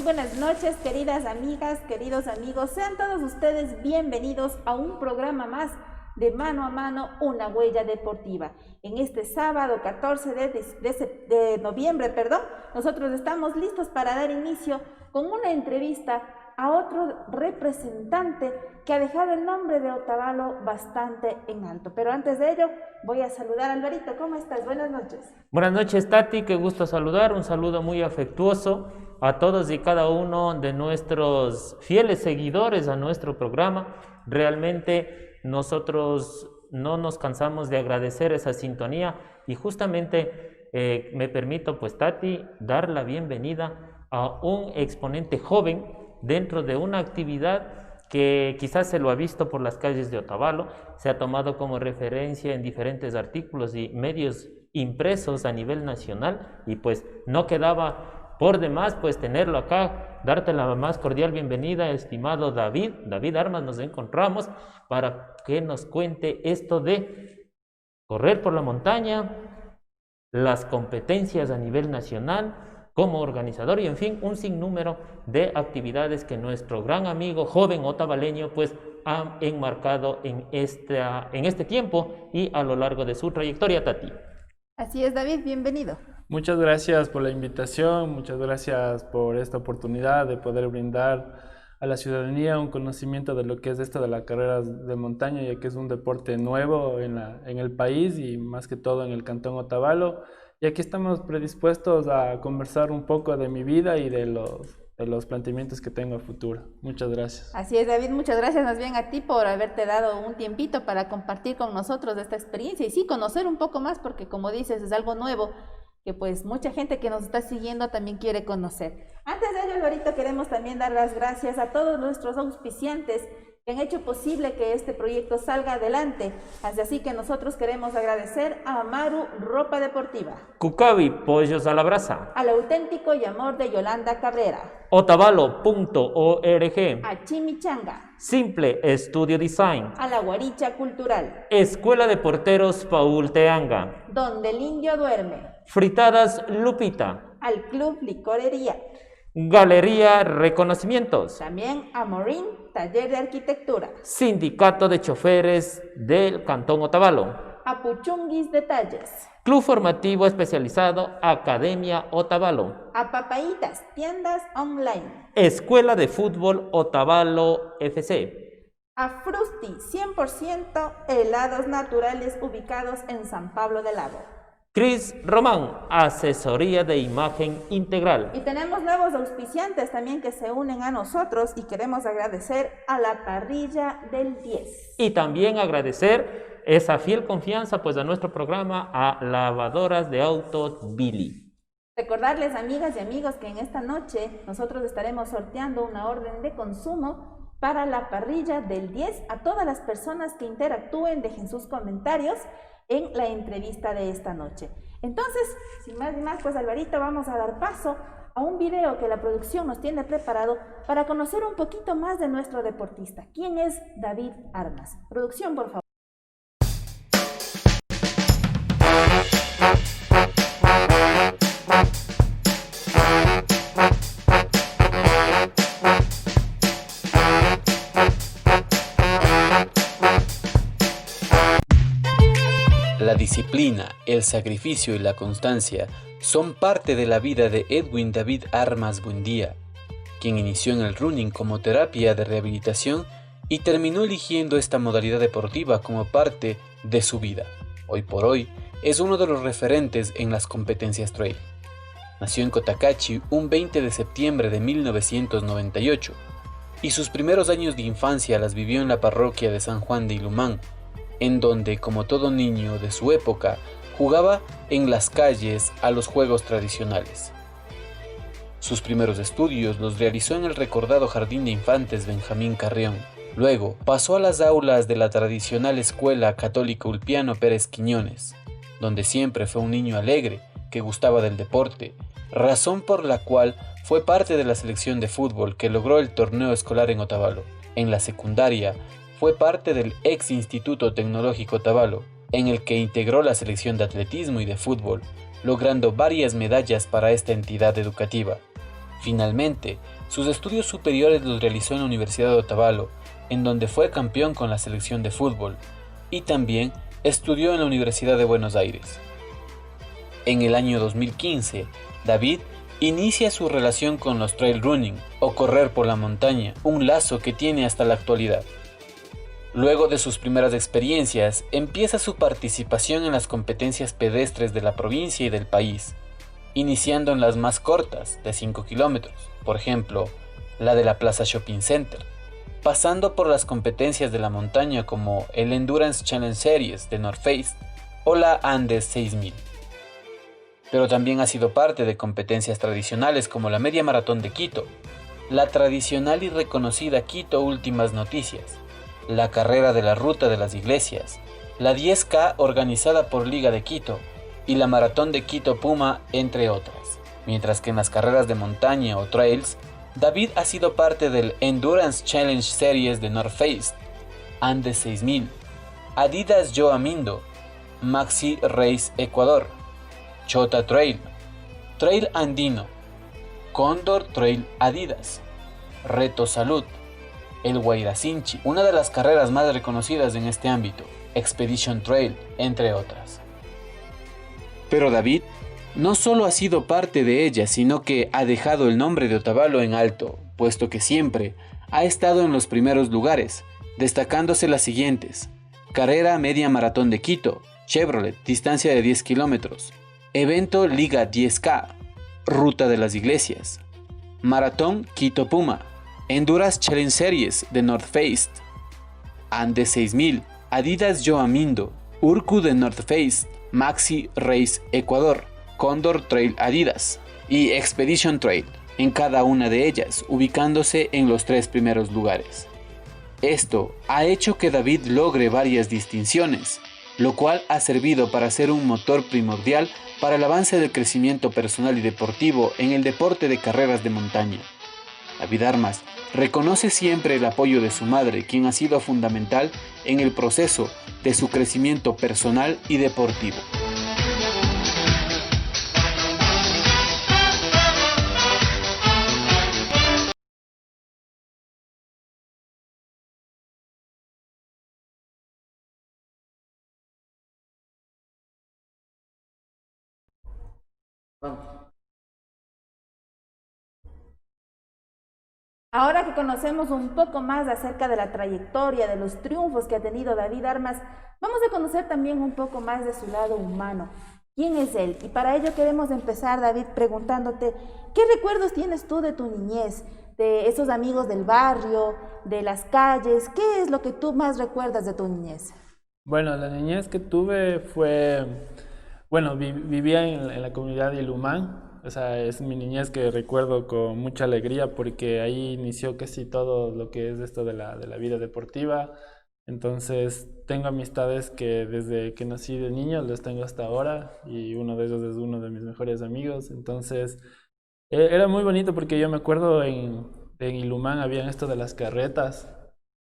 buenas noches, queridas amigas, queridos amigos. Sean todos ustedes bienvenidos a un programa más de Mano a Mano, una huella deportiva. En este sábado 14 de noviembre, nosotros estamos listos para dar inicio con una entrevista a otro representante que ha dejado el nombre de Otavalo bastante en alto. Pero antes de ello, voy a saludar a Alvarito. ¿Cómo estás? Buenas noches. Buenas noches, Tati. Qué gusto saludar. Un saludo muy afectuoso a todos y cada uno de nuestros fieles seguidores a nuestro programa. Realmente nosotros no nos cansamos de agradecer esa sintonía y justamente me permito, pues, Tati, dar la bienvenida a un exponente joven dentro de una actividad que quizás se lo ha visto por las calles de Otavalo, se ha tomado como referencia en diferentes artículos y medios impresos a nivel nacional, y pues no quedaba por demás pues tenerlo acá, darte la más cordial bienvenida, estimado David Armas. Nos encontramos para que nos cuente esto de correr por la montaña, las competencias a nivel nacional, como organizador y en fin, un sinnúmero de actividades que nuestro gran amigo joven otavaleño pues ha enmarcado en este tiempo y a lo largo de su trayectoria, Tati. Así es, David, bienvenido. Muchas gracias por la invitación, muchas gracias por esta oportunidad de poder brindar a la ciudadanía un conocimiento de lo que es esto de la carrera de montaña, ya que es un deporte nuevo en el país y más que todo en el Cantón Otavalo. Y aquí estamos predispuestos a conversar un poco de mi vida y de los planteamientos que tengo a futuro. Muchas gracias. Así es, David, muchas gracias más bien a ti por haberte dado un tiempito para compartir con nosotros esta experiencia y sí, conocer un poco más, porque como dices, es algo nuevo que pues mucha gente que nos está siguiendo también quiere conocer. Antes de ello, Alvarito, queremos también dar las gracias a todos nuestros auspiciantes que han hecho posible que este proyecto salga adelante. Así que nosotros queremos agradecer a Amaru Ropa Deportiva, Cucavi Pollos a la Brasa, al Auténtico y Amor de Yolanda Cabrera, Otavalo.org, a Chimichanga, Simple Estudio Design, a La Guaricha Cultural, Escuela de Porteros Paul Teanga, Donde el Indio Duerme, Fritadas Lupita, al Club Licorería, Galería Reconocimientos, también a Morín Taller de Arquitectura, Sindicato de Choferes del Cantón Otavalo, a Puchunguis Detalles, Club Formativo Especializado Academia Otavalo, a Papayitas Tiendas Online, Escuela de Fútbol Otavalo FC, a Frusti 100% helados naturales ubicados en San Pablo del Lago, Cris Román, Asesoría de Imagen Integral. Y tenemos nuevos auspiciantes también que se unen a nosotros y queremos agradecer a la Parrilla del 10. Y también agradecer esa fiel confianza pues a nuestro programa a Lavadoras de Autos Billy. Recordarles, amigas y amigos, que en esta noche nosotros estaremos sorteando una orden de consumo para la Parrilla del 10 a todas las personas que interactúen, dejen sus comentarios en la entrevista de esta noche. Entonces, sin más ni más, pues Alvarito, vamos a dar paso a un video que la producción nos tiene preparado para conocer un poquito más de nuestro deportista. ¿Quién es David Armas? Producción, por favor. La disciplina, el sacrificio y la constancia son parte de la vida de Edwin David Armas Buendía, quien inició en el running como terapia de rehabilitación y terminó eligiendo esta modalidad deportiva como parte de su vida. Hoy por hoy es uno de los referentes en las competencias trail. Nació en Cotacachi un 20 de septiembre de 1998 y sus primeros años de infancia las vivió en la parroquia de San Juan de Ilumán, en donde, como todo niño de su época, jugaba en las calles a los juegos tradicionales. Sus primeros estudios los realizó en el recordado Jardín de Infantes Benjamín Carrión. Luego pasó a las aulas de la tradicional Escuela Católica Ulpiano Pérez Quiñones, donde siempre fue un niño alegre que gustaba del deporte, razón por la cual fue parte de la selección de fútbol que logró el torneo escolar en Otavalo. En la secundaria fue parte del ex Instituto Tecnológico Otavalo, en el que integró la selección de atletismo y de fútbol, logrando varias medallas para esta entidad educativa. Finalmente, Sus estudios superiores los realizó en la Universidad de Otavalo, en donde fue campeón con la selección de fútbol, y también estudió en la Universidad de Buenos Aires. En el año 2015, David inicia su relación con los trail running o correr por la montaña, un lazo que tiene hasta la actualidad. Luego de sus primeras experiencias, empieza su participación en las competencias pedestres de la provincia y del país, iniciando en las más cortas, de 5 kilómetros, por ejemplo, la de la Plaza Shopping Center, pasando por las competencias de la montaña como el Endurance Challenge Series de North Face o la Andes 6000. Pero también ha sido parte de competencias tradicionales como la Media Maratón de Quito, la tradicional y reconocida Quito Últimas Noticias, la Carrera de la Ruta de las Iglesias, la 10K organizada por Liga de Quito y la Maratón de Quito Puma, entre otras. Mientras que en las carreras de montaña o trails, David ha sido parte del Endurance Challenge Series de North Face, Andes 6000, Adidas Yo Amindo, Maxi Race Ecuador, Chota Trail, Trail Andino, Cóndor Trail Adidas, Reto Salud, el Guairacinchi, una de las carreras más reconocidas en este ámbito, Expedition Trail, entre otras. Pero David no solo ha sido parte de ella, sino que ha dejado el nombre de Otavalo en alto, puesto que siempre ha estado en los primeros lugares, destacándose las siguientes: Carrera Media Maratón de Quito, Chevrolet, distancia de 10 kilómetros, Evento Liga 10K, Ruta de las Iglesias, Maratón Quito Puma, Endurance Challenge Series de North Face, Andes 6000, Adidas Yo Amindo, Urcu de North Face, Maxi Race Ecuador, Cóndor Trail Adidas y Expedition Trail, en cada una de ellas ubicándose en los 3 primeros lugares. Esto ha hecho que David logre varias distinciones, lo cual ha servido para ser un motor primordial para el avance del crecimiento personal y deportivo en el deporte de carreras de montaña. David Armas reconoce siempre el apoyo de su madre, quien ha sido fundamental en el proceso de su crecimiento personal y deportivo. Ahora que conocemos un poco más acerca de la trayectoria, de los triunfos que ha tenido David Armas, vamos a conocer también un poco más de su lado humano. ¿Quién es él? Y para ello queremos empezar, David, preguntándote, ¿qué recuerdos tienes tú de tu niñez? De esos amigos del barrio, de las calles, ¿qué es lo que tú más recuerdas de tu niñez? Bueno, la niñez que tuve fue, bueno, vivía en la comunidad de Ilumán. O sea, es mi niñez que recuerdo con mucha alegría porque ahí inició casi todo lo que es esto de la vida deportiva. Entonces, tengo amistades que desde que nací de niño los tengo hasta ahora y uno de ellos es uno de mis mejores amigos. Entonces, era muy bonito porque yo me acuerdo en Ilumán habían esto de las carretas,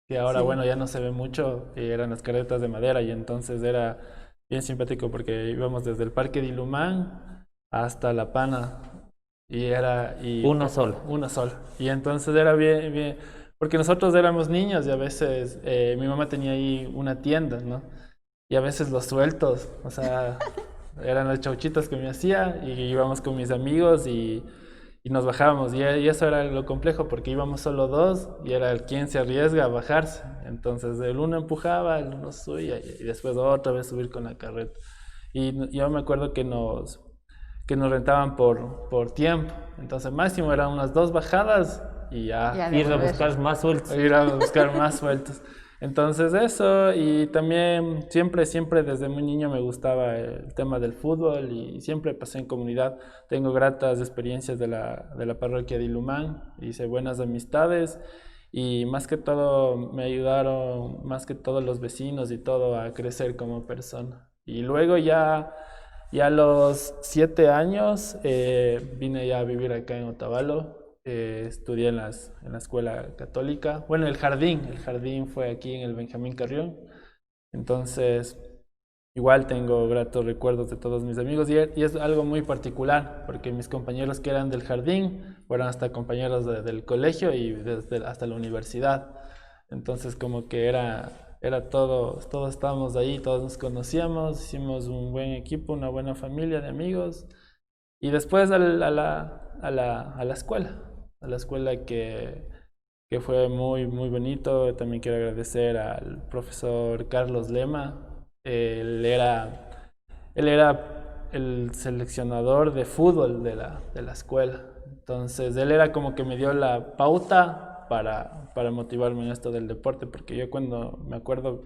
que ahora, Sí. bueno, ya no se ve mucho, y eran las carretas de madera y entonces era bien simpático porque íbamos desde el parque de Ilumán hasta La Pana y era Una sola. una sola. Y entonces era bien, bien, porque nosotros éramos niños y a veces mi mamá tenía ahí una tienda, ¿no? Y a veces los sueltos, o sea, eran las chauchitas que me hacía y íbamos con mis amigos y nos bajábamos. Y eso era lo complejo porque íbamos solo dos y era el quien se arriesga a bajarse. Entonces el uno empujaba, el uno subía y después otra vez subir con la carreta. Y yo me acuerdo que nos rentaban por tiempo. Entonces máximo eran unas 2 bajadas y ya Ir a buscar más sueltos. ir a buscar más sueltos. Entonces eso, y también siempre desde muy niño me gustaba el tema del fútbol y siempre pasé en comunidad. Tengo gratas experiencias de la parroquia de Ilumán, hice buenas amistades y más que todo me ayudaron, más que todos los vecinos y todo, a crecer como persona. Y luego ya a los 7 años vine ya a vivir acá en Otavalo. Estudié en la escuela católica. Bueno, el jardín fue aquí en el Benjamín Carrión. Entonces, igual tengo gratos recuerdos de todos mis amigos y es algo muy particular porque mis compañeros que eran del jardín fueron hasta compañeros del colegio y desde hasta la universidad. Entonces como que era todos estábamos ahí, todos nos conocíamos, hicimos un buen equipo, una buena familia de amigos. Y después a la escuela que fue muy, muy bonito. También quiero agradecer al profesor Carlos Lema. Él era el seleccionador de fútbol de la escuela. Entonces él era como que me dio la pauta para motivarme en esto del deporte, porque yo me acuerdo,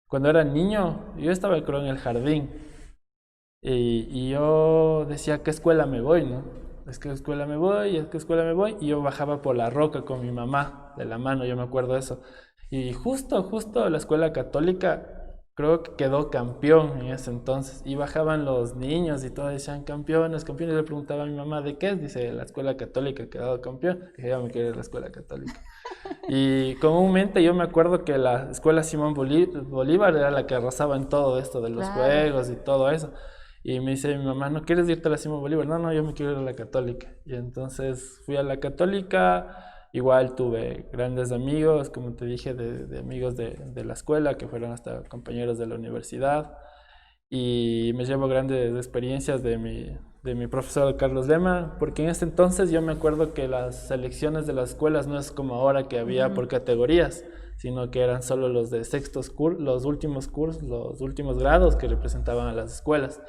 cuando era niño, yo estaba creo en el jardín. Y yo decía, ¿a qué escuela me voy, no? ¿Es que escuela me voy? ¿Es que escuela me voy? Y yo bajaba por la roca con mi mamá, de la mano, yo me acuerdo de eso. Y justo la escuela católica creo que quedó campeón en ese entonces. Y bajaban los niños y todos decían, campeones, campeones. Y le preguntaba a mi mamá, ¿de qué es? Dice, la escuela católica ha quedado campeón. Dije, ya me quiero ir a la escuela católica. Y comúnmente yo me acuerdo que la escuela Simón Bolívar era la que arrasaba en todo esto de los juegos y todo eso. Y me dice mi mamá, ¿no quieres irte a la Simón Bolívar? No, yo me quiero ir a la Católica. Y entonces fui a la Católica, igual tuve grandes amigos, como te dije, de amigos de la escuela, que fueron hasta compañeros de la universidad. Y me llevo grandes experiencias de mi profesor Carlos Lema, porque en ese entonces yo me acuerdo que las selecciones de las escuelas no es como ahora que había por categorías, sino que eran solo los de los últimos cursos, los últimos grados que representaban a las escuelas.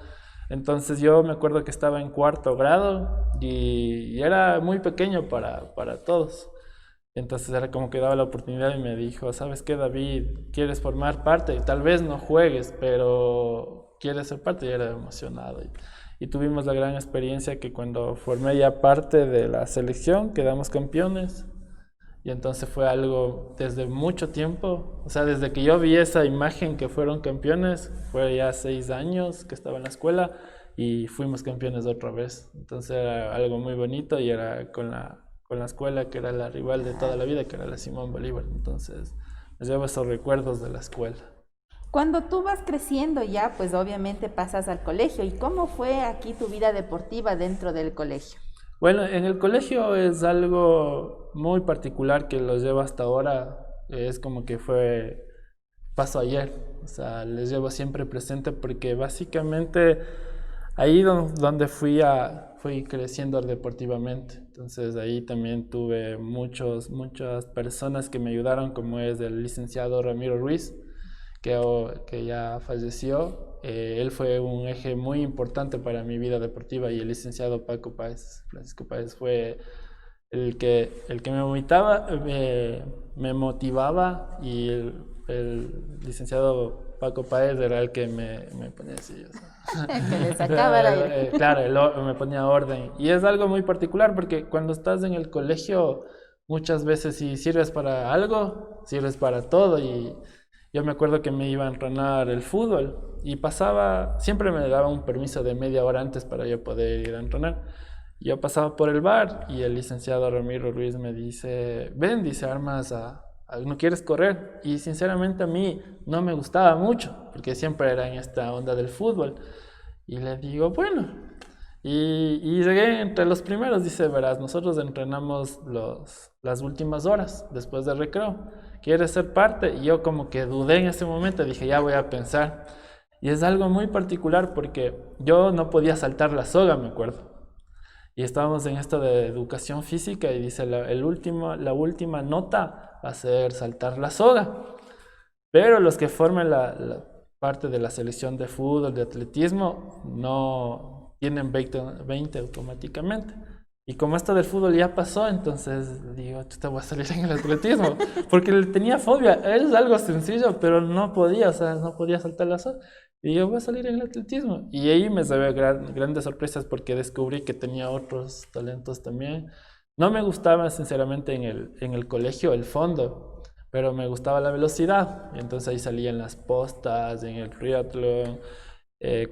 Entonces yo me acuerdo que estaba en cuarto grado y era muy pequeño para todos. Entonces era como que daba la oportunidad y me dijo, ¿sabes qué, David? ¿Quieres formar parte? Tal vez no juegues, pero quieres ser parte. Y era emocionado. Y tuvimos la gran experiencia que cuando formé ya parte de la selección, quedamos campeones. Y entonces fue algo desde mucho tiempo, o sea, desde que yo vi esa imagen que fueron campeones, fue ya 6 años que estaba en la escuela y fuimos campeones otra vez. Entonces era algo muy bonito y era con la escuela que era la rival de toda la vida, que era la Simón Bolívar. Entonces me llevo esos recuerdos de la escuela. Cuando tú vas creciendo ya, pues obviamente pasas al colegio. ¿Y cómo fue aquí tu vida deportiva dentro del colegio? Bueno, en el colegio es algo muy particular que los llevo hasta ahora. Es como que pasó ayer. O sea, les llevo siempre presente porque básicamente ahí donde fui creciendo deportivamente. Entonces ahí también tuve muchas personas que me ayudaron, como es el licenciado Ramiro Ruiz, que ya falleció. Él fue un eje muy importante para mi vida deportiva, y el licenciado Francisco Páez, fue el que me motivaba, y el licenciado Paco Páez era el que me ponía así, o sea. Que le sacaba el aire. Claro, me ponía orden. Y es algo muy particular porque cuando estás en el colegio, muchas veces si sirves para algo, sirves para todo. Y yo me acuerdo que me iba a entrenar el fútbol y siempre me daba un permiso de media hora antes para yo poder ir a entrenar. Yo pasaba por el bar y el licenciado Ramiro Ruiz me dice, ven, dice, armas ¿no quieres correr? Y sinceramente a mí no me gustaba mucho, porque siempre era en esta onda del fútbol. Y le digo, bueno. Y llegué entre los primeros, dice, verás, nosotros entrenamos las últimas horas después del recreo. ¿Quieres ser parte? Y yo como que dudé en ese momento, dije, ya voy a pensar. Y es algo muy particular porque yo no podía saltar la soga, me acuerdo. Y estábamos en esto de educación física y dice, la última nota va a ser saltar la soga. Pero los que forman la parte de la selección de fútbol, de atletismo, no tienen 20 automáticamente. Y como esto del fútbol ya pasó, entonces digo, te voy a salir en el atletismo. Porque le tenía fobia. Es algo sencillo, pero no podía, o sea, no podía saltar la soga. Y yo voy a salir en el atletismo. Y ahí me llevé grandes sorpresas porque descubrí que tenía otros talentos también. No me gustaba, sinceramente, en el colegio el fondo, pero me gustaba la velocidad. Y entonces ahí salía en las postas, en el triatlón,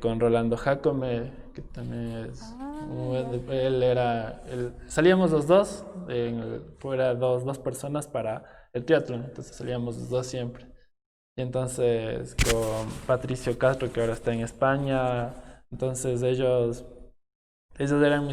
con Rolando Jacome, que también es... salíamos los dos, fuera dos personas para el triatlón, entonces salíamos los dos siempre. Y entonces con Patricio Castro, que ahora está en España, entonces ellos eran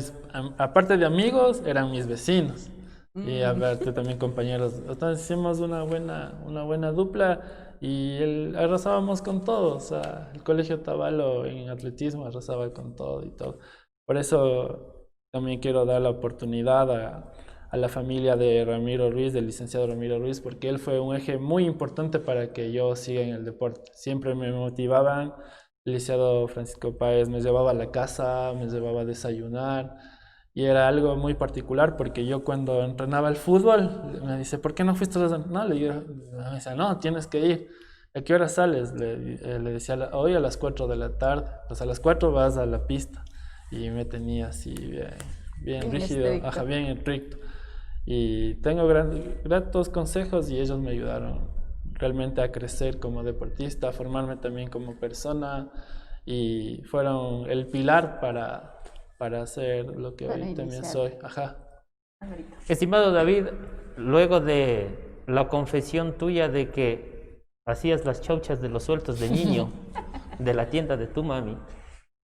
aparte de amigos, eran mis vecinos. Y aparte también compañeros. Entonces hicimos una buena dupla y arrasábamos con todo. O sea, el Colegio Tabalo en atletismo arrasaba con todo y todo. Por eso también quiero dar la oportunidad a la familia de Ramiro Ruiz, del licenciado Ramiro Ruiz, porque él fue un eje muy importante para que yo siga en el deporte. Siempre me motivaban. El licenciado Francisco Páez me llevaba a la casa, me llevaba a desayunar. Y era algo muy particular porque yo cuando entrenaba el fútbol, me dice, ¿por qué no fuiste a los... No, me decía, no, tienes que ir. ¿A qué hora sales? Le decía, hoy a las 4 de la tarde. Pues a las 4 vas a la pista. Y me tenía así bien rígido, bien estricto. Y tengo gratos consejos y ellos me ayudaron realmente a crecer como deportista, a formarme también como persona y fueron el pilar para hacer lo que hoy también soy. Ajá. Estimado David, luego de la confesión tuya de que hacías las chauchas de los sueltos de niño de la tienda de tu mami,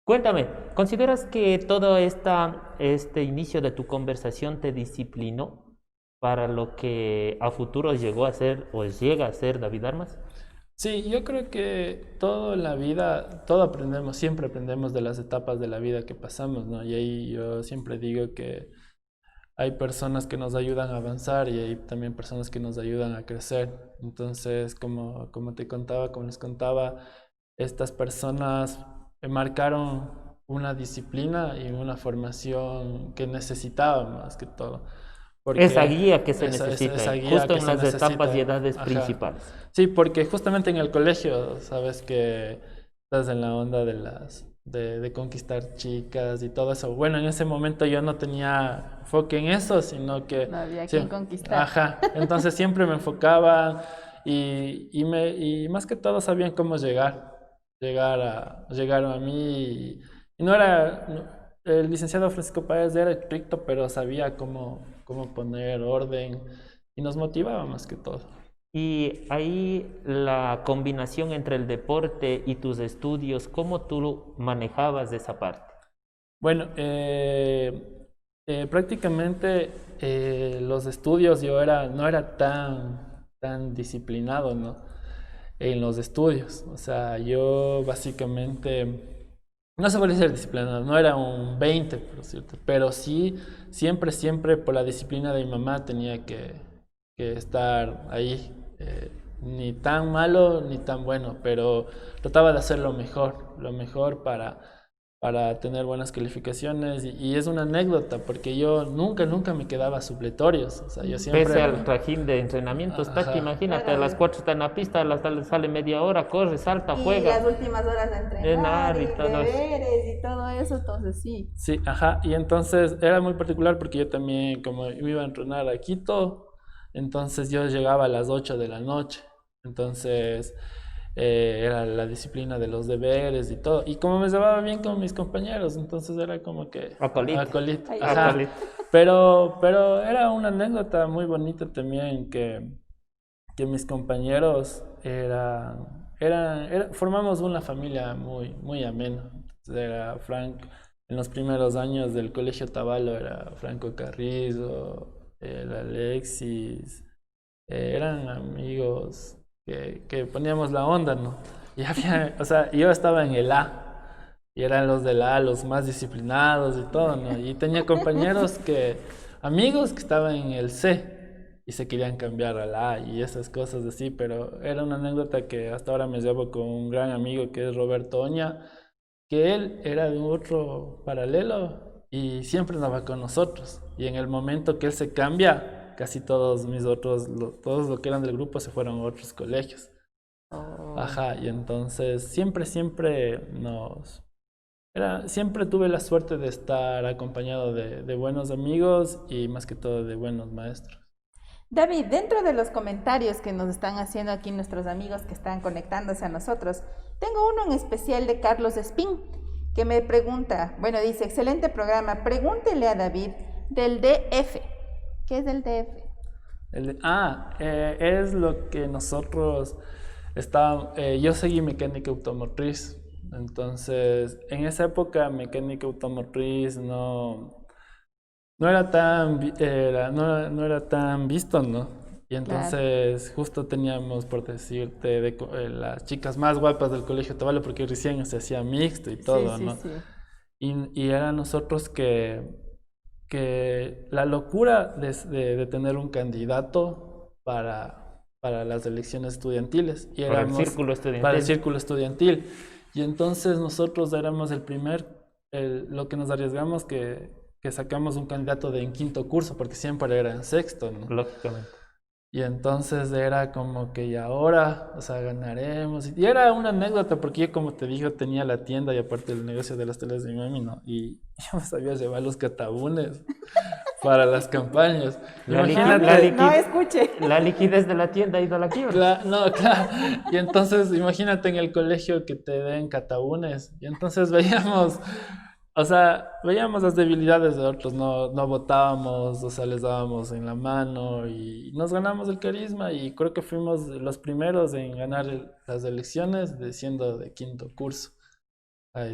cuéntame, ¿consideras que todo este inicio de tu conversación te disciplinó para lo que a futuro llegó a ser o llega a ser David Armas? Sí, yo creo que todo en la vida, todo aprendemos, siempre aprendemos de las etapas de la vida que pasamos, ¿no? Y ahí yo siempre digo que hay personas que nos ayudan a avanzar y hay también personas que nos ayudan a crecer. Entonces, como les contaba, estas personas marcaron una disciplina y una formación que necesitaba más que todo. Esa guía que se necesita, esa guía justo que en las etapas y edades Ajá. principales. Sí, porque justamente en el colegio, sabes que estás en la onda de conquistar chicas y todo eso. Bueno, en ese momento yo no tenía enfoque en eso, sino que... No había quien conquistar. Ajá, entonces siempre me enfocaba y más que todo sabían cómo llegar a mí. Y no era... El licenciado Francisco Páez era estricto, pero sabía cómo poner orden y nos motivaba más que todo. Y ahí la combinación entre el deporte y tus estudios, ¿cómo tú manejabas esa parte? Bueno, prácticamente los estudios yo no era tan disciplinado, ¿no? En los estudios. O sea, yo básicamente... No se puede ser disciplinado, no era un 20, por cierto, pero sí, siempre por la disciplina de mi mamá tenía que estar ahí, ni tan malo ni tan bueno, pero trataba de hacer lo mejor para tener buenas calificaciones y es una anécdota porque yo nunca me quedaba supletorios, o sea, yo siempre... Pese al trajín de entrenamientos, Tati, imagínate, a las 4 está en la pista, a las tarde sale media hora, corre, salta, juega. Y las últimas horas de entrenar, y deberes y todo eso, entonces sí. Sí, ajá, y entonces era muy particular porque yo también, como iba a entrenar a Quito, entonces yo llegaba a las 8 de la noche, entonces... era la disciplina de los deberes y todo. Y como me llevaba bien con mis compañeros, entonces era como que... Acolito. Ajá. Pero era una anécdota muy bonita también que mis compañeros formamos una familia muy amena. Era Frank, en los primeros años del Colegio Tabalo era Franco Carrizo, el Alexis, eran amigos... Que poníamos la onda, ¿no? Y o sea, yo estaba en el A y eran los del A los más disciplinados y todo, ¿no? Y tenía amigos que estaban en el C y se querían cambiar al A y esas cosas así, pero era una anécdota que hasta ahora me llevo con un gran amigo que es Roberto Oña, que él era de otro paralelo y siempre andaba con nosotros. Y en el momento que él se cambia, casi todos todos los que eran del grupo se fueron a otros colegios. Oh. Ajá, y entonces siempre tuve la suerte de estar acompañado de buenos amigos y más que todo de buenos maestros. David, dentro de los comentarios que nos están haciendo aquí nuestros amigos que están conectándose a nosotros, tengo uno en especial de Carlos Espín, que me pregunta, bueno, dice, excelente programa, pregúntele a David del DF. ¿Qué es el DF? Es lo que nosotros Yo seguí mecánica automotriz. Entonces, en esa época, mecánica automotriz no era tan, no era tan visto, ¿no? Y Claro. entonces justo teníamos, por decirte, las chicas más guapas del colegio Tabalo, porque recién se hacía mixto y Sí, todo, sí, ¿no? sí. Y era nosotros que la locura de tener un candidato para las elecciones estudiantiles. Y Para el éramos círculo para el estudiantil. círculo estudiantil. Y entonces nosotros éramos lo que nos arriesgamos que sacamos un candidato en quinto curso, porque siempre era en sexto, ¿no? Lógicamente. Y entonces era como que y ahora, o sea, ganaremos. Y era una anécdota porque yo, como te digo, tenía la tienda y aparte el negocio de las telas de mi mami, ¿no? Y yo me sabía llevar los catabunes para las campañas. La, Imagínate, No escuche. la liquidez de la tienda ha ido a la quiebra. no, claro. Y entonces imagínate en el colegio que te den catabunes. Y entonces veíamos, o sea, veíamos las debilidades de otros, no votábamos, o sea, les dábamos en la mano y nos ganamos el carisma y creo que fuimos los primeros en ganar las elecciones siendo de quinto curso,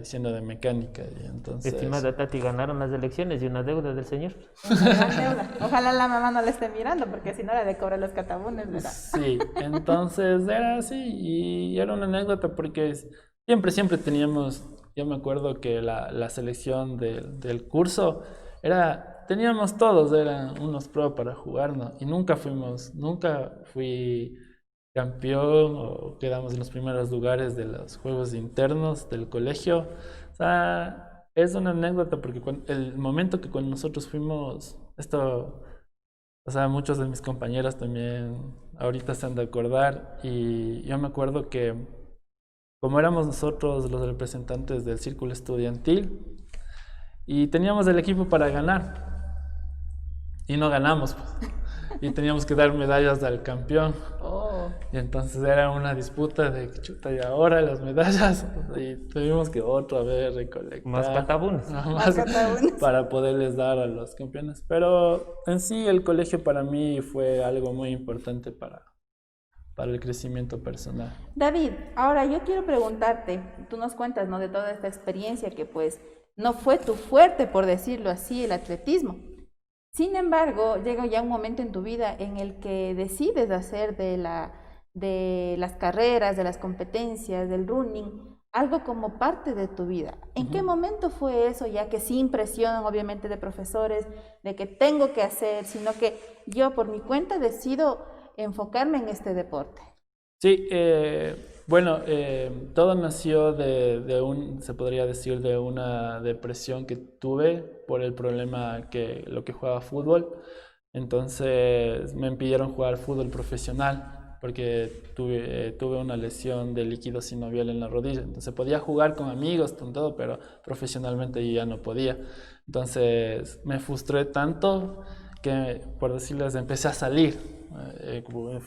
siendo de mecánica. Y entonces, Estimada Tati, ganaron las elecciones y una deuda del señor. Una gran deuda. Ojalá la mamá no le esté mirando, porque si no le de cobrar los catabunes, ¿verdad? sí, entonces era así y era una anécdota porque siempre teníamos, yo me acuerdo que la selección del curso teníamos todos, eran unos pro para jugar, ¿no? Y nunca fui campeón o quedamos en los primeros lugares de los juegos internos del colegio. O sea, es una anécdota porque el momento que cuando nosotros fuimos, o sea, muchos de mis compañeros también ahorita se han de acordar y yo me acuerdo que como éramos nosotros los representantes del círculo estudiantil y teníamos el equipo para ganar y no ganamos, pues. Y teníamos que dar medallas al campeón. Oh, Y entonces era una disputa de que chuta y ahora las medallas y tuvimos que otra vez recolectar Más catabunes. más catabunes. para poderles dar a los campeones. Pero en sí el colegio para mí fue algo muy importante para el crecimiento personal. David, ahora yo quiero preguntarte, tú nos cuentas, ¿no? De toda esta experiencia que pues no fue tu fuerte, por decirlo así, el atletismo. Sin embargo, llega ya un momento en tu vida en el que decides hacer de las carreras, de las competencias, del running, algo como parte de tu vida. ¿En qué momento fue eso? Ya que sin presión, obviamente, de profesores, de que tengo que hacer, sino que yo por mi cuenta decido enfocarme en este deporte. Sí, bueno, todo nació se podría decir, de una depresión que tuve por el problema lo que jugaba fútbol. Entonces me impidieron jugar fútbol profesional porque tuve una lesión de líquido sinovial en la rodilla. Entonces podía jugar con amigos, con todo, pero profesionalmente yo ya no podía. Entonces me frustré tanto que, por decirles, empecé a salir.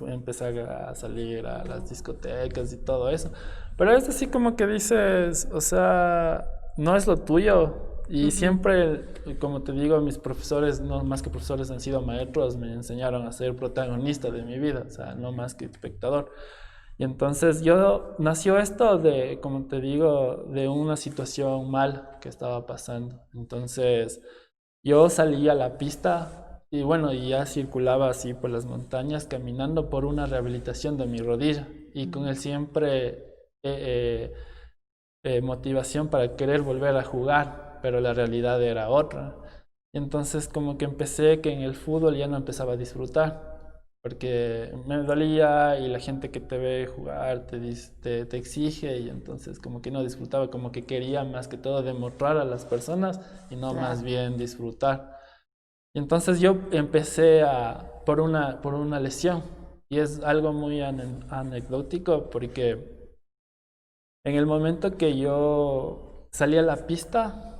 Empecé a salir a las discotecas y todo eso. Pero es así como que dices, o sea, no es lo tuyo. Y siempre, como te digo, mis profesores, no más que profesores, han sido maestros, me enseñaron a ser protagonista de mi vida, o sea, no más que espectador. Y entonces nació esto como te digo, de una situación mal que estaba pasando. Entonces yo salí a la pista y bueno, y ya circulaba así por las montañas caminando por una rehabilitación de mi rodilla y con el siempre motivación para querer volver a jugar, pero la realidad era otra. Entonces como que empecé que en el fútbol ya no empezaba a disfrutar, porque me dolía y la gente que te ve jugar te exige y entonces como que no disfrutaba, como que quería más que todo demostrar a las personas y no Claro. más bien disfrutar. Y entonces yo empecé por una lesión y es algo muy anecdótico porque en el momento que yo salí a la pista,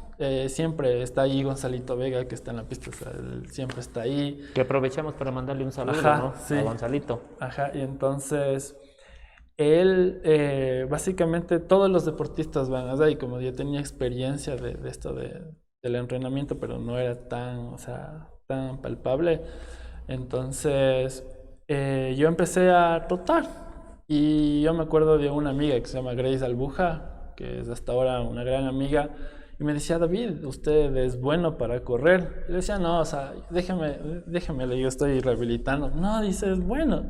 siempre está ahí Gonzalito Vega, que está en la pista, o sea, él siempre está ahí. Que aprovechamos para mandarle un saludo, Ajá, ¿no? sí. A Gonzalito. Ajá, y entonces él, básicamente todos los deportistas van, o sea, y como yo tenía experiencia de esto del entrenamiento, pero no era o sea, tan palpable, entonces yo empecé a trotar. Y yo me acuerdo de una amiga que se llama Grace Albuja, que es hasta ahora una gran amiga, y me decía, David, usted es bueno para correr. Y le decía, no, o sea, déjeme, yo estoy rehabilitando. No, dice, es bueno.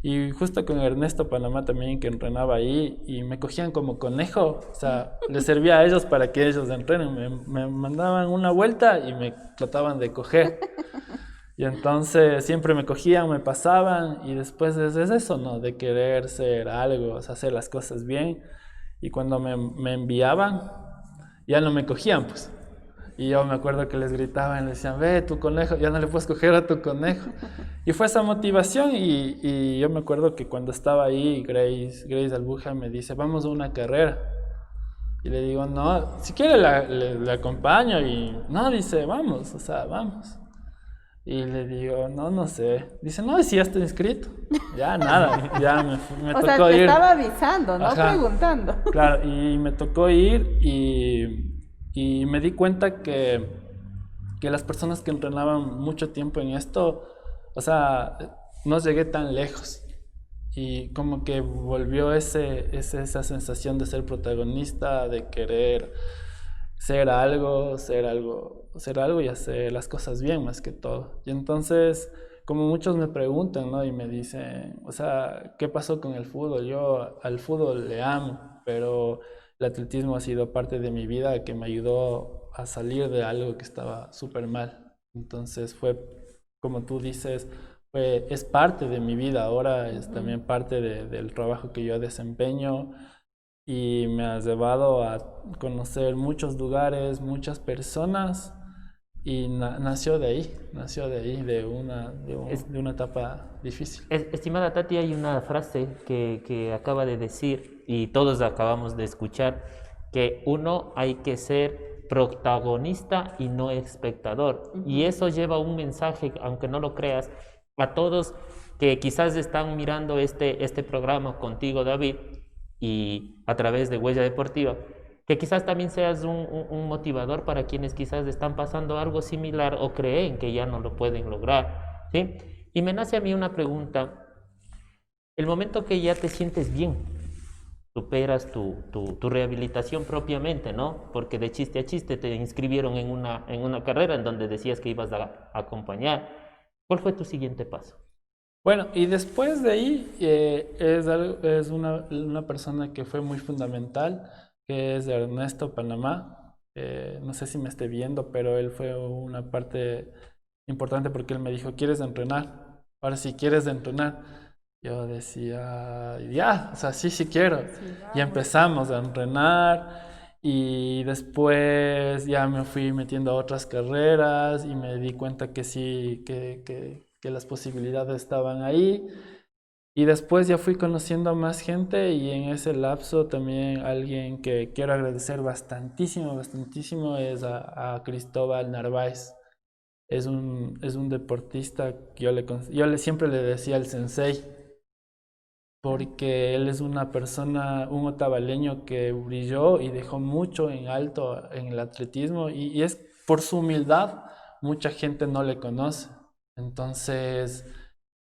Y justo con Ernesto Panamá también, que entrenaba ahí, y me cogían como conejo, o sea, les servía a ellos para que ellos entrenen. Me mandaban una vuelta y me trataban de coger. Y entonces siempre me cogían, me pasaban, y después es eso, ¿no? De querer ser algo, o sea, hacer las cosas bien. Y cuando me enviaban, ya no me cogían, pues. Y yo me acuerdo que les gritaban, les decían, ve, tu conejo, ya no le puedes coger a tu conejo. Y fue esa motivación, y yo me acuerdo que cuando estaba ahí, Grace Albuja me dice, vamos a una carrera. Y le digo, no, si quiere le acompaño, y no, dice, vamos, o sea, vamos. Y le digo, no sé. Dice, no, si ya estoy inscrito. Ya nada, ya me O tocó sea, te ir. estaba avisando, no Ajá. preguntando. Claro, y me tocó ir y me di cuenta que las personas que entrenaban mucho tiempo en esto, o sea, no llegué tan lejos. Y como que volvió esa sensación de ser protagonista, de querer ser algo y hacer las cosas bien más que todo. Y entonces, como muchos me preguntan, ¿no? Y me dicen, o sea, ¿qué pasó con el fútbol? Yo al fútbol le amo, pero el atletismo ha sido parte de mi vida que me ayudó a salir de algo que estaba súper mal. Entonces fue, como tú dices, es parte de mi vida ahora, es también parte del trabajo que yo desempeño. Y me has llevado a conocer muchos lugares, muchas personas, y nació de ahí, de una etapa difícil. Estimada Tati, hay una frase que acaba de decir y todos acabamos de escuchar, que uno hay que ser protagonista y no espectador. Y eso lleva un mensaje, aunque no lo creas, a todos que quizás están mirando este programa contigo, David, y a través de Huella Deportiva, que quizás también seas un motivador para quienes quizás están pasando algo similar o creen que ya no lo pueden lograr, ¿sí? Y me nace a mí una pregunta. El momento que ya te sientes bien, superas tu rehabilitación propiamente, ¿no? Porque de chiste a chiste te inscribieron en una carrera en donde decías que ibas a acompañar. ¿Cuál fue tu siguiente paso? Bueno, y después de ahí es una persona que fue muy fundamental, que es Ernesto Panamá. No sé si me esté viendo, pero él fue una parte importante porque él me dijo, ¿quieres entrenar? Ahora sí, ¿quieres entrenar? Yo decía, ya, o sea, sí quiero. Sí, y empezamos a entrenar, y después ya me fui metiendo a otras carreras y me di cuenta que sí, que las posibilidades estaban ahí. Y después ya fui conociendo a más gente, y en ese lapso también alguien que quiero agradecer bastantísimo es a Cristóbal Narváez. Es un deportista que yo siempre le decía el sensei, porque él es una persona, un otavaleño que brilló y dejó mucho en alto en el atletismo, y es por su humildad, mucha gente no le conoce. Entonces,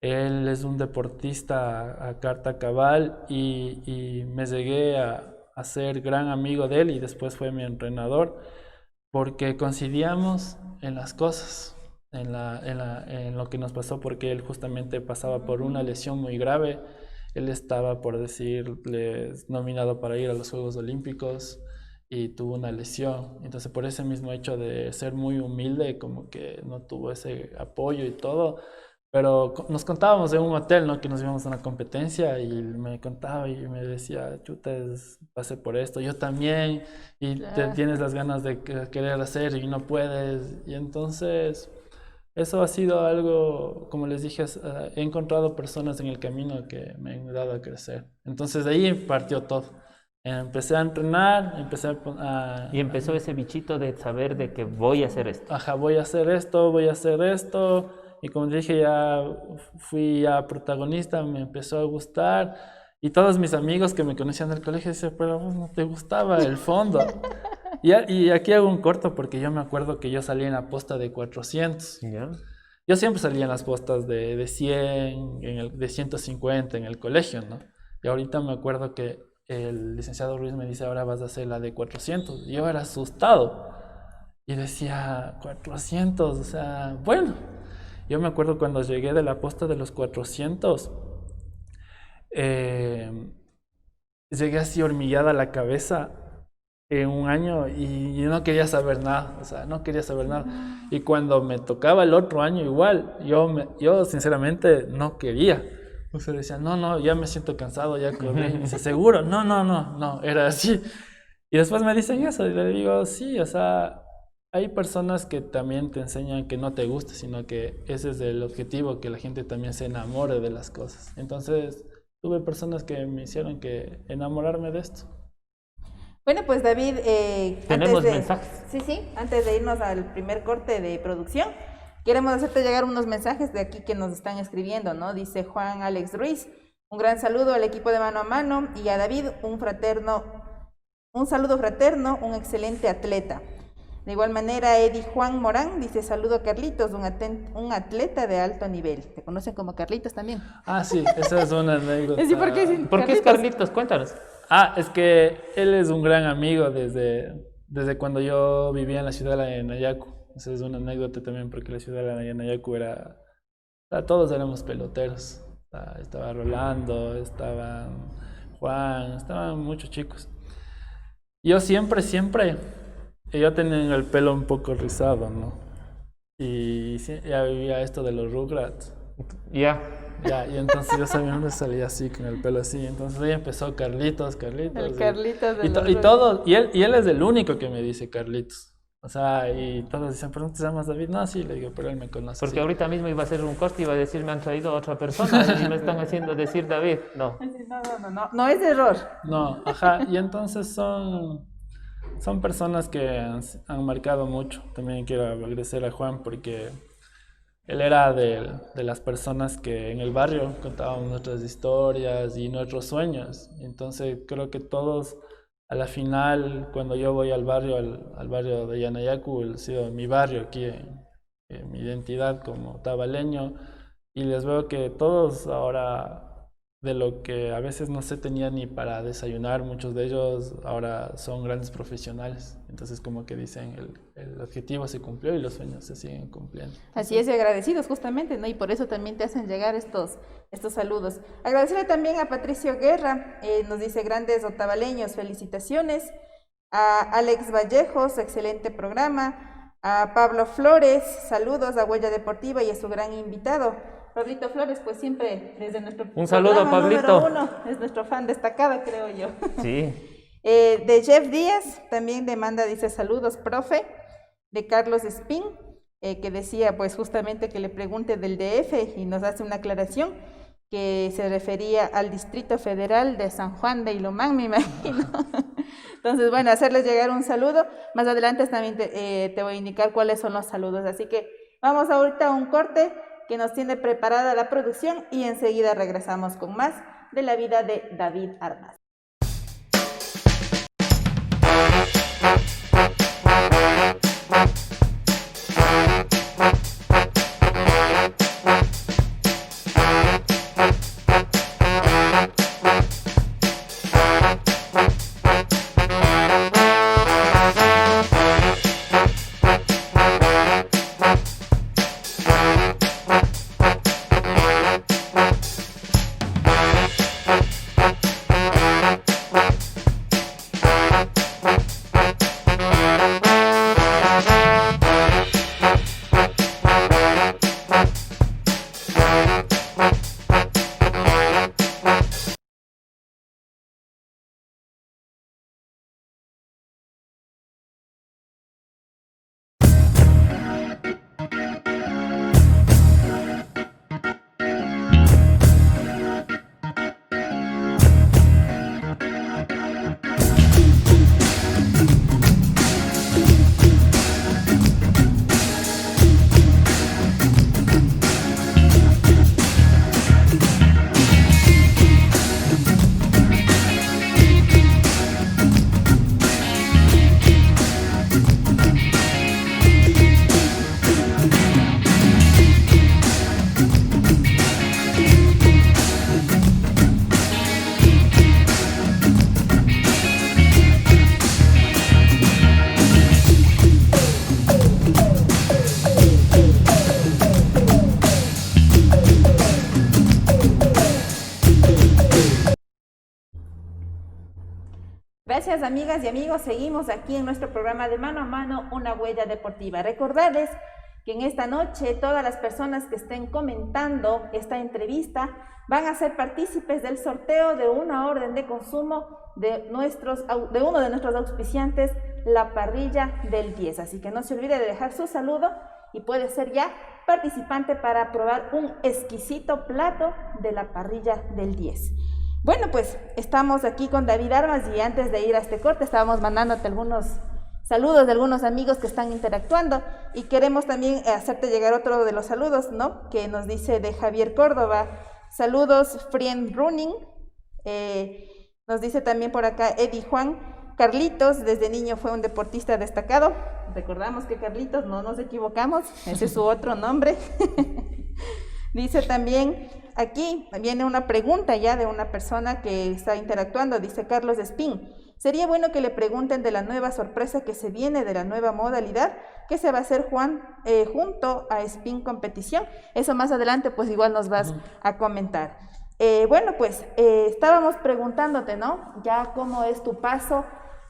él es un deportista a carta cabal, y me llegué a ser gran amigo de él, y después fue mi entrenador, porque coincidíamos en las cosas, en lo que nos pasó, porque él justamente pasaba por una lesión muy grave. Él estaba, por decirles, nominado para ir a los Juegos Olímpicos y tuvo una lesión. Entonces, por ese mismo hecho de ser muy humilde, como que no tuvo ese apoyo y todo. Pero nos contábamos en un hotel, ¿no? Que nos íbamos a una competencia, y me contaba y me decía, chuta, pasé por esto, yo también, y tienes las ganas de querer hacer y no puedes. Y entonces, eso ha sido algo, como les dije, he encontrado personas en el camino que me han ayudado a crecer. Entonces, de ahí partió todo. Empecé a entrenar, Y empezó ese bichito de saber de que voy a hacer esto. Ajá, voy a hacer esto. Y como dije, ya fui protagonista, me empezó a gustar. Y todos mis amigos que me conocían del colegio decían, pero no te gustaba el fondo. Y aquí hago un corto, porque yo me acuerdo que yo salí en la posta de 400. ¿Ya? Yo siempre salía en las postas de 100, de 150 en el colegio, ¿no? Y ahorita me acuerdo que el licenciado Ruiz me dice, ahora vas a hacer la de 400. Y yo era asustado. Y decía, 400, o sea, bueno. Yo me acuerdo cuando llegué de la posta de los 400, llegué así hormigueada a la cabeza en un año y no quería saber nada, o sea, no quería saber nada. Y cuando me tocaba el otro año igual, yo sinceramente no quería. O sea, decía, no, ya me siento cansado, ya acordé. Y dice, ¿seguro? No, era así. Y después me dicen eso y le digo, sí, o sea, hay personas que también te enseñan que no te guste, sino que ese es el objetivo, que la gente también se enamore de las cosas. Entonces, tuve personas que me hicieron que enamorarme de esto. Bueno, pues David, tenemos mensajes. Sí, antes de irnos al primer corte de producción, queremos hacerte llegar unos mensajes de aquí que nos están escribiendo, ¿no? Dice Juan Alex Ruiz, un gran saludo al equipo de Mano a Mano y a David, un saludo fraterno, un excelente atleta. De igual manera, Eddie Juan Morán dice, saludo a Carlitos, un atleta de alto nivel. ¿Te conocen como Carlitos también? Ah, sí, esa es una anécdota. Sí, ¿por qué es Carlitos? Cuéntanos. Es que él es un gran amigo desde cuando yo vivía en la ciudad de Nayacu. Esa es una anécdota también, porque la ciudad de Nayacu todos éramos peloteros. Estaba Rolando, estaba Juan, estaban muchos chicos. Yo siempre, yo tenía el pelo un poco rizado, ¿no? Y ya vivía esto de los Rugrats. Ya, y entonces yo siempre salía así, con el pelo así. Entonces ahí empezó Carlitos. El Carlitos de los y todo, y él es el único que me dice Carlitos. O sea, y todos dicen, ¿pero no te llamas David? No, sí, le digo, pero él me conoce. Porque sí. Ahorita mismo iba a hacer un corte y iba a decir, me han traído a otra persona y me están haciendo decir David. No es error. No, y entonces son personas que han marcado mucho. También quiero agradecer a Juan porque él era de las personas que en el barrio contábamos nuestras historias y nuestros sueños. Entonces creo que todos, a la final, cuando yo voy al barrio de Yanayacu, ha sido mi barrio aquí, en mi identidad como tabaleño, y les veo que todos ahora, de lo que a veces no se tenía ni para desayunar, muchos de ellos ahora son grandes profesionales. Entonces como que dicen, el objetivo se cumplió y los sueños se siguen cumpliendo. Así es, y agradecidos justamente, ¿no? Y por eso también te hacen llegar estos saludos. Agradecerle también a Patricio Guerra, nos dice, grandes otavaleños, felicitaciones. A Alex Vallejos, excelente programa. A Pablo Flores, saludos a Huella Deportiva y a su gran invitado. Pablito Flores, pues siempre desde nuestro un saludo, Pablito. Número 1, es nuestro fan destacado, creo yo. Sí. De Jeff Díaz, también demanda, dice, saludos, profe. De Carlos Espín, que decía, pues justamente que le pregunte del DF y nos hace una aclaración que se refería al Distrito Federal de San Juan de Ilomán, me imagino. Entonces, bueno, hacerles llegar un saludo. Más adelante también te voy a indicar cuáles son los saludos. Así que vamos ahorita a un corte que nos tiene preparada la producción y enseguida regresamos con más de la vida de David Armas. gracias amigas y amigos, seguimos aquí en nuestro programa de Mano a Mano, una huella deportiva. Recordarles que en esta noche todas las personas que estén comentando esta entrevista van a ser partícipes del sorteo de una orden de consumo de uno de nuestros auspiciantes, la parrilla del 10. Así que no se olvide de dejar su saludo y puede ser ya participante para probar un exquisito plato de la parrilla del 10. Bueno, pues estamos aquí con David Armas y antes de ir a este corte estábamos mandándote algunos saludos de algunos amigos que están interactuando y queremos también hacerte llegar otro de los saludos, ¿no? Que nos dice de Javier Córdoba. Saludos, Friend Running. Nos dice también por acá Eddie Juan. Carlitos, desde niño fue un deportista destacado. Recordamos que Carlitos, no nos equivocamos, ese es su otro nombre. Dice también, aquí viene una pregunta ya de una persona que está interactuando, dice Carlos Espín. Sería bueno que le pregunten de la nueva sorpresa que se viene, de la nueva modalidad que se va a hacer, Juan, junto a Spin Competición. Eso más adelante pues igual nos vas a comentar. Bueno, pues estábamos preguntándote, ¿no? Ya cómo es tu paso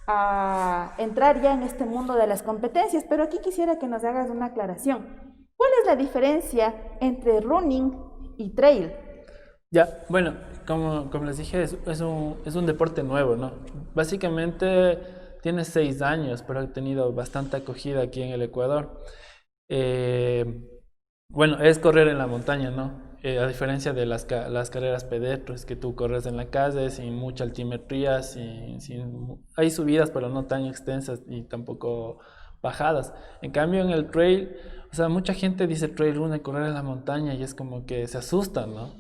a entrar ya en este mundo de las competencias, pero aquí quisiera que nos hagas una aclaración. ¿Cuál es la diferencia entre running y trail? Ya, bueno, como les dije, es un deporte nuevo, ¿no? Básicamente tiene 6 años, pero ha tenido bastante acogida aquí en el Ecuador. Bueno, es correr en la montaña, ¿no? A diferencia de las carreras pedestres que tú corres en la calle sin mucha altimetría, hay subidas pero no tan extensas y tampoco bajadas. En cambio en el trail, o sea, mucha gente dice trail run, correr en la montaña y es como que se asustan, ¿no?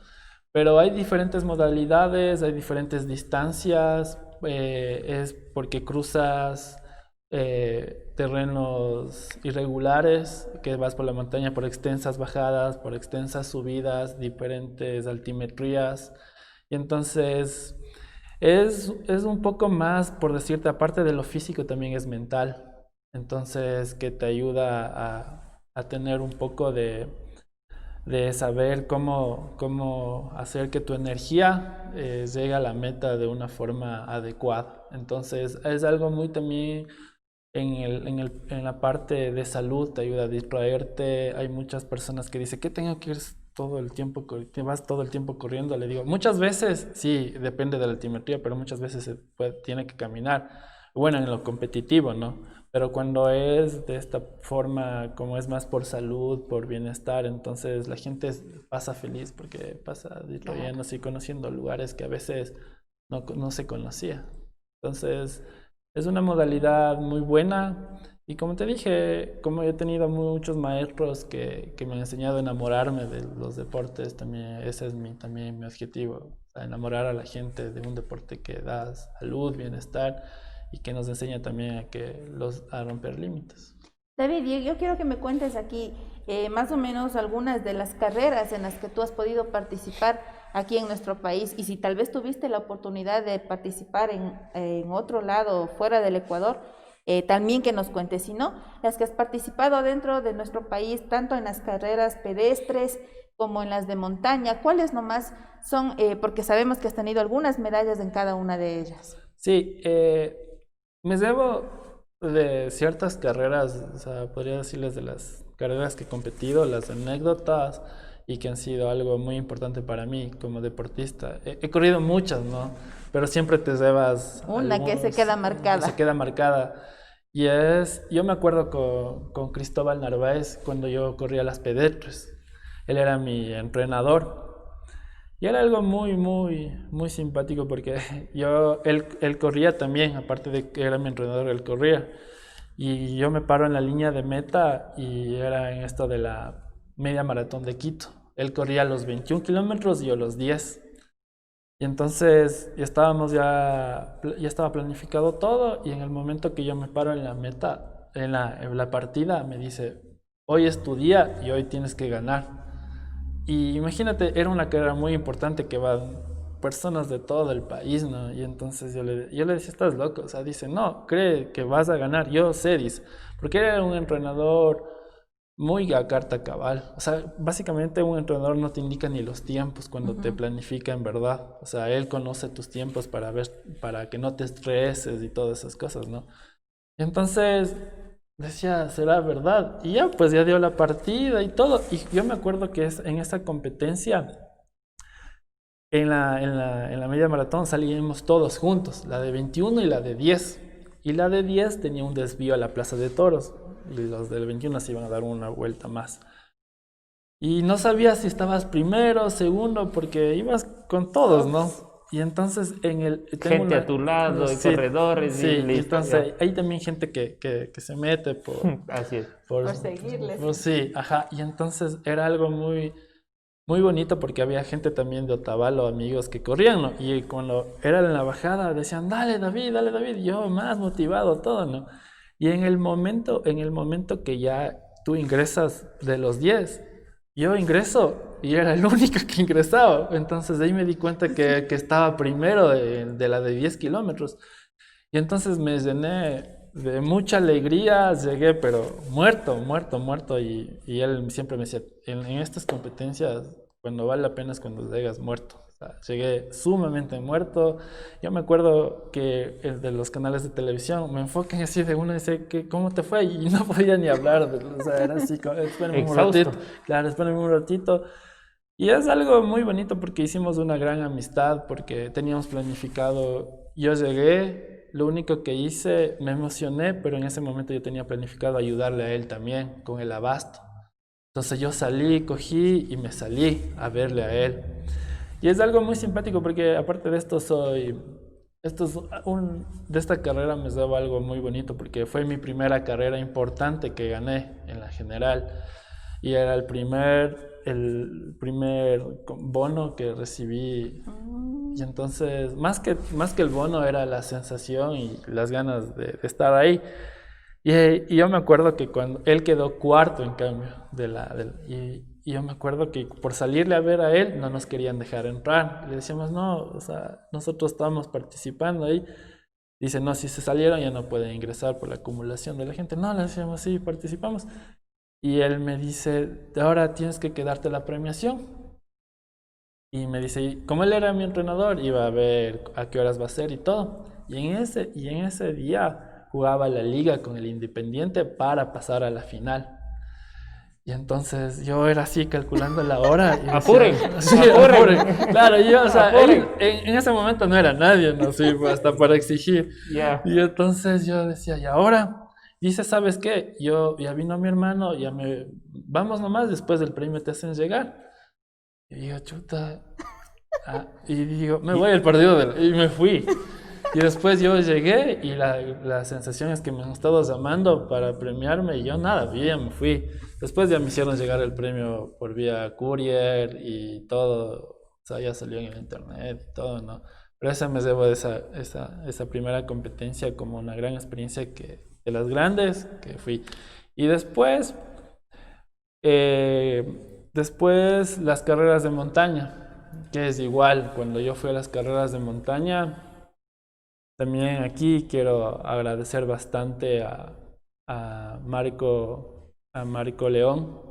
Pero hay diferentes modalidades, hay diferentes distancias, es porque cruzas terrenos irregulares, que vas por la montaña por extensas bajadas, por extensas subidas, diferentes altimetrías, y entonces es un poco más, por decirte, aparte de lo físico también es mental, entonces que te ayuda a tener un poco de saber cómo hacer que tu energía llegue a la meta de una forma adecuada. Entonces es algo muy también en la parte de salud, te ayuda a distraerte. Hay muchas personas que dicen que tengo que ir todo el tiempo, vas todo el tiempo corriendo. Le digo, muchas veces sí, depende de la altimetría, pero muchas veces tiene que caminar. Bueno, en lo competitivo, ¿no? Pero cuando es de esta forma, como es más por salud, por bienestar, entonces la gente pasa feliz porque pasa distrayéndose y conociendo lugares que a veces no se conocía. Entonces es una modalidad muy buena y como te dije, como he tenido muchos maestros que me han enseñado a enamorarme de los deportes, también ese es también mi objetivo, o sea, enamorar a la gente de un deporte que da salud, bienestar y que nos enseña también a romper límites. David, yo quiero que me cuentes aquí más o menos algunas de las carreras en las que tú has podido participar aquí en nuestro país y si tal vez tuviste la oportunidad de participar en otro lado fuera del Ecuador, también que nos cuentes, si no, las que has participado dentro de nuestro país, tanto en las carreras pedestres como en las de montaña, ¿cuáles nomás son? Porque sabemos que has tenido algunas medallas en cada una de ellas. Sí, me debo de ciertas carreras, o sea, podría decirles de las carreras que he competido, las anécdotas y que han sido algo muy importante para mí como deportista. He corrido muchas, ¿no? Pero siempre te llevas una que se queda marcada. Que se queda marcada. Y yo me acuerdo con Cristóbal Narváez cuando yo corría las pedestres. Él era mi entrenador. Y era algo muy simpático porque él corría también, aparte de que era mi entrenador, él corría. Y yo me paro en la línea de meta y era en esto de la media maratón de Quito. Él corría los 21 kilómetros y yo los 10. Y entonces ya estaba planificado todo y en el momento que yo me paro en la meta, en la partida, me dice, hoy es tu día y hoy tienes que ganar. Y imagínate, era una carrera muy importante que van personas de todo el país, ¿no? Y entonces yo le decía, estás loco, o sea, dice, no, cree que vas a ganar, yo sé, dice, porque era un entrenador muy a carta cabal. O sea, básicamente un entrenador no te indica ni los tiempos cuando te planifica en verdad. O sea, él conoce tus tiempos para ver, para que no te estreses y todas esas cosas, ¿no? Y entonces decía, ¿será verdad? Y ya, pues ya dio la partida y todo. Y yo me acuerdo que en esa competencia, en la media maratón salíamos todos juntos, la de 21 y la de 10. Y la de 10 tenía un desvío a la Plaza de Toros. Y los del 21 se iban a dar una vuelta más. Y no sabía si estabas primero, segundo, porque ibas con todos, ¿no? Y entonces Gente a tu lado, sí, corredores sí, y listo. entonces hay también gente que se mete por... Así es. Por seguirles. Sí, ajá. Y entonces era algo muy, muy bonito porque había gente también de Otavalo, amigos que corrían, ¿no? Y cuando era en la bajada decían, dale David, y yo más motivado, todo, ¿no? Y en el momento que ya tú ingresas de los 10, yo ingreso y era el único que ingresaba. Entonces de ahí me di cuenta que estaba primero de la de 10 kilómetros. Y entonces me llené de mucha alegría, llegué pero muerto. Y él siempre me decía, en estas competencias, cuando vale la pena es cuando llegas muerto. O sea, llegué sumamente muerto. Yo me acuerdo que el de los canales de televisión me enfocan así de uno y dice, ¿cómo te fue? Y no podía ni hablar. O sea, era así, espérenme un ratito. Claro, espérenme un ratito. Y es algo muy bonito porque hicimos una gran amistad, porque teníamos planificado, yo llegué, lo único que hice, me emocioné, pero en ese momento yo tenía planificado ayudarle a él también con el abasto. Entonces yo salí, cogí y me salí a verle a él. Y es algo muy simpático porque aparte de esto de esta carrera me debo algo muy bonito porque fue mi primera carrera importante que gané en la general y era el primer bono que recibí. Y entonces más que el bono era la sensación y las ganas de estar ahí. Y yo me acuerdo que cuando él quedó cuarto en cambio y yo me acuerdo que por salirle a ver a él no nos querían dejar entrar. Le decíamos, no, o sea, nosotros estamos participando ahí. Dice, no, si se salieron ya no pueden ingresar por la acumulación de la gente. No, le decíamos, sí, participamos. Y él me dice, ahora tienes que quedarte la premiación. Y me dice, como él era mi entrenador, iba a ver a qué horas va a ser y todo. Y en ese día jugaba la liga con el Independiente para pasar a la final. Y entonces yo era así calculando la hora. Y decía, ¡Apuren! Sí, apuren. Claro, yo, o sea, él, en ese momento no era nadie, ¿no? Sí, hasta para exigir. Yeah. Y entonces yo decía, ¿y ahora? Dice, ¿sabes qué? Ya vino mi hermano, vamos nomás, después del premio te hacen llegar. Y digo, chuta. Y digo, me voy al partido y me fui. Y después yo llegué y la sensación es que me han estado llamando para premiarme y yo nada, yo ya me fui. Después ya me hicieron llegar el premio por vía courier y todo, o sea, ya salió en el internet y todo, ¿no? Pero esa me debo de esa primera competencia como una gran experiencia de las grandes que fui. Y después las carreras de montaña, que es igual, cuando yo fui a las carreras de montaña, también aquí quiero agradecer bastante a Marco León,